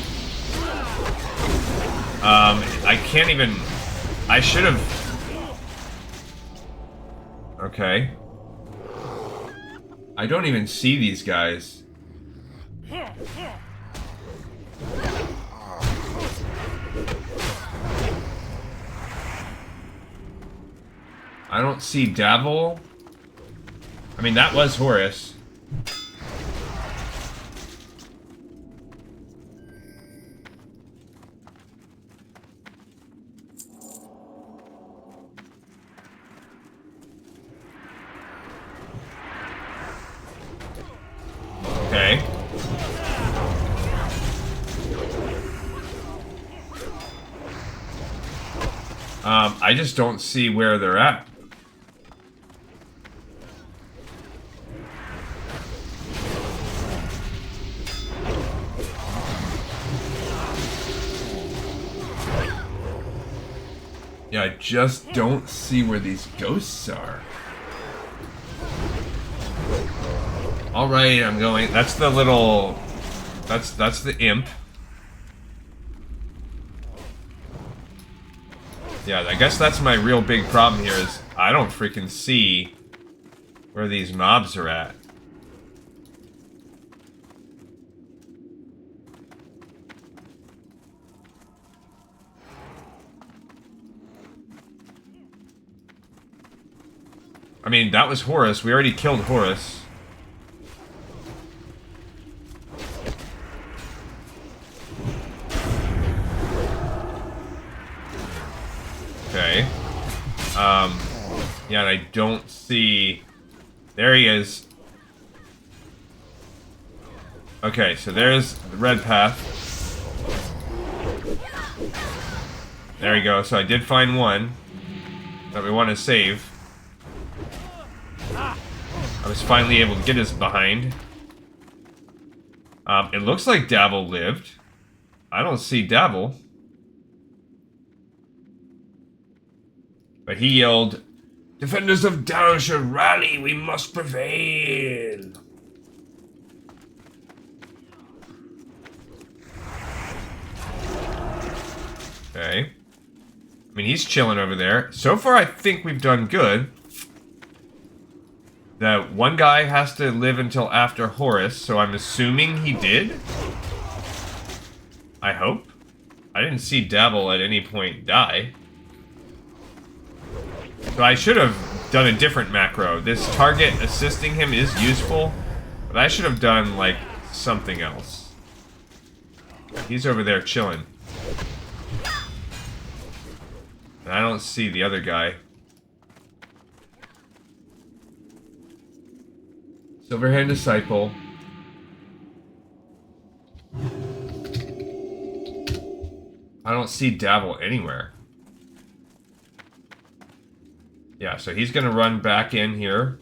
I can't even... I should have... Okay. I don't even see these guys. I don't see Davil. I mean, that was Horus. Okay. I just don't see where they're at. Yeah, I just don't see where these ghosts are. Alright, I'm going. That's the little... That's the imp. Yeah, I guess that's my real big problem here is I don't freaking see where these mobs are at. I mean, that was Horus. We already killed Horus. Okay. Yeah, and I don't see... There he is. Okay, so there's the red path. There we go. So I did find one that we want to save. I was finally able to get his behind. It looks like Davil lived. I don't see Davil. But he yelled, "Defenders of Darrowshire, rally! We must prevail!" Okay. I mean, he's chilling over there. So far, I think we've done good. That one guy has to live until after Horus, so I'm assuming he did. I hope. I didn't see Davil at any point die. So I should have done a different macro. This target assisting him is useful, but I should have done, like, something else. He's over there chilling. And I don't see the other guy. Silverhand Disciple. I don't see Davil anywhere. Yeah, so he's gonna run back in here.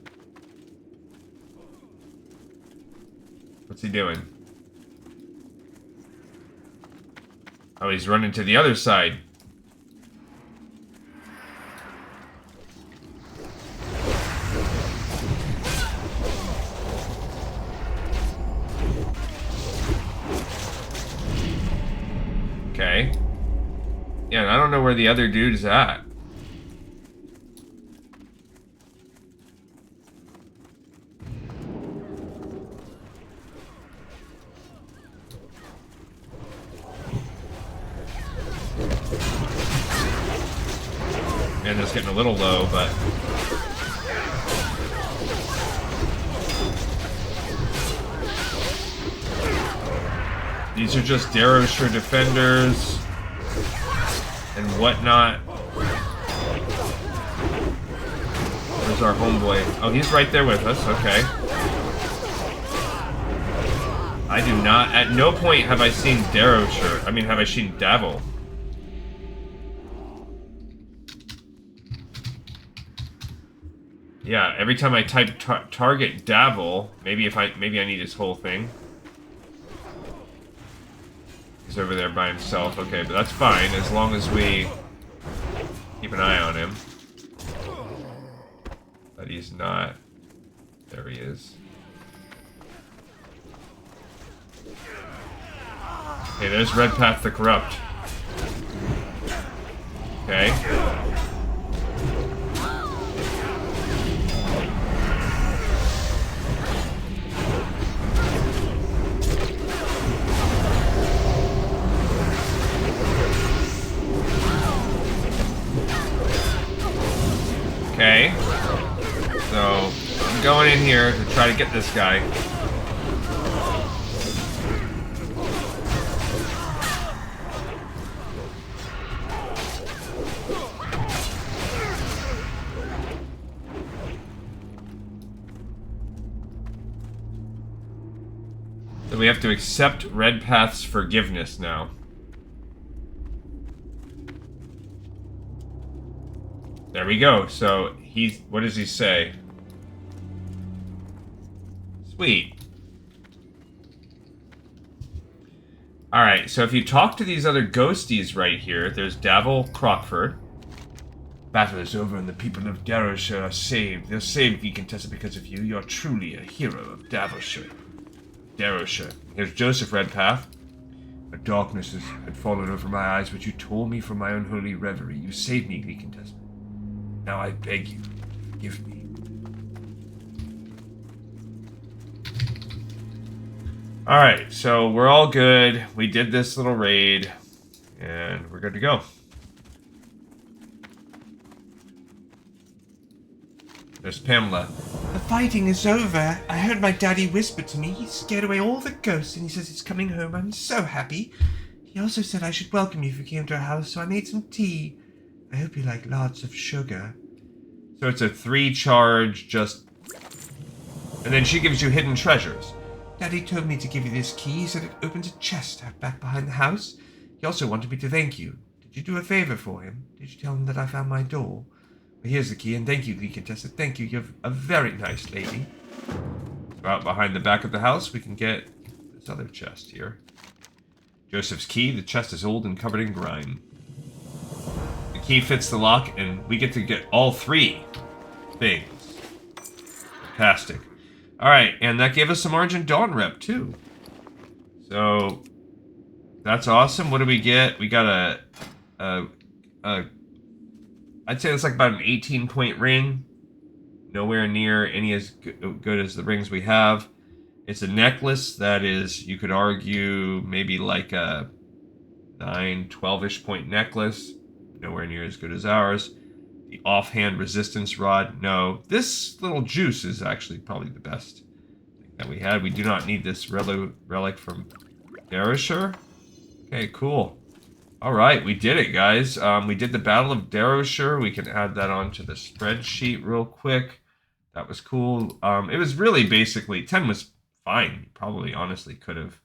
What's he doing? Oh, he's running to the other side. Okay. Yeah, and I don't know where the other dude's at. And it's getting a little low, but... These are just Darrowshire defenders and whatnot. Where's our homeboy? Oh, he's right there with us. Okay. I do not... At no point have I seen Darrowshire. I mean, have I seen Davil? Yeah, every time I type target Davil, maybe I need his whole thing. He's over there by himself. Okay, but that's fine as long as we keep an eye on him. But he's not. There he is. Okay, there's Red Path the Corrupt. Okay. Okay. So, I'm going in here to try to get this guy. So we have to accept Redpath's forgiveness now. There we go. So what does he say? Sweet. Alright, so if you talk to these other ghosties right here, there's Davil Crockford. Battle is over and the people of Darrowshire are saved. They're saved, Vicomtessa, because of you. You're truly a hero of Darrowshire. Here's Joseph Redpath. A darkness had fallen over my eyes, but you tore me from my unholy reverie. You saved me, Vicomtessa. Now I beg you, forgive me. Alright, so we're all good. We did this little raid, and we're good to go. There's Pamela. The fighting is over. I heard my daddy whisper to me. He scared away all the ghosts, and he says he's coming home. I'm so happy. He also said I should welcome you if you came to our house, so I made some tea. I hope you like lots of sugar. So it's a 3-charge, just... And then she gives you hidden treasures. Daddy told me to give you this key. He said it opens a chest out back behind the house. He also wanted me to thank you. Did you do a favor for him? Did you tell him that I found my door? Well, here's the key, and thank you, Vicomtessa. Thank you. You're a very nice lady. So out behind the back of the house, we can get this other chest here. Joseph's key. The chest is old and covered in grime. The key fits the lock, and we get to get all 3 things. Fantastic. Alright, and that gave us some Argent Dawn rep, too. So, that's awesome. What do we get? We got I'd say it's like about an 18-point ring. Nowhere near any as good as the rings we have. It's a necklace that is, you could argue, maybe like a 9, 12-ish point necklace. Nowhere near as good as ours. The offhand resistance rod, no. This little juice is actually probably the best thing that we had. We do not need this relic from Darrowshire. Okay, cool. Alright, we did it, guys. We did the Battle of Darrowshire. We can add that onto the spreadsheet real quick. That was cool. It was really basically, 10 was fine. You probably honestly could have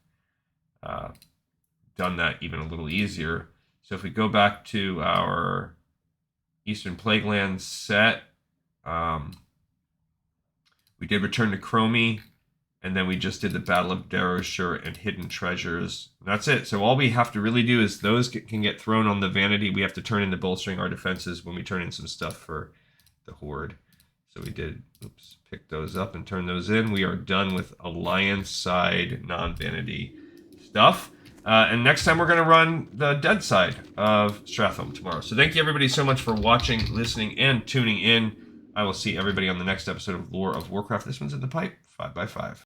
done that even a little easier. So if we go back to our Eastern Plaguelands set, we did return to Chromie, and then we just did the Battle of Darrowshire and Hidden Treasures. And that's it. So all we have to really do is those can get thrown on the vanity. We have to turn into bolstering our defenses when we turn in some stuff for the Horde. So we did, pick those up and turn those in. We are done with Alliance side non-vanity stuff. And next time we're going to run the dead side of Stratholme tomorrow. So thank you everybody so much for watching, listening, and tuning in. I will see everybody on the next episode of Lore of Warcraft. This one's in the pipe, 5x5.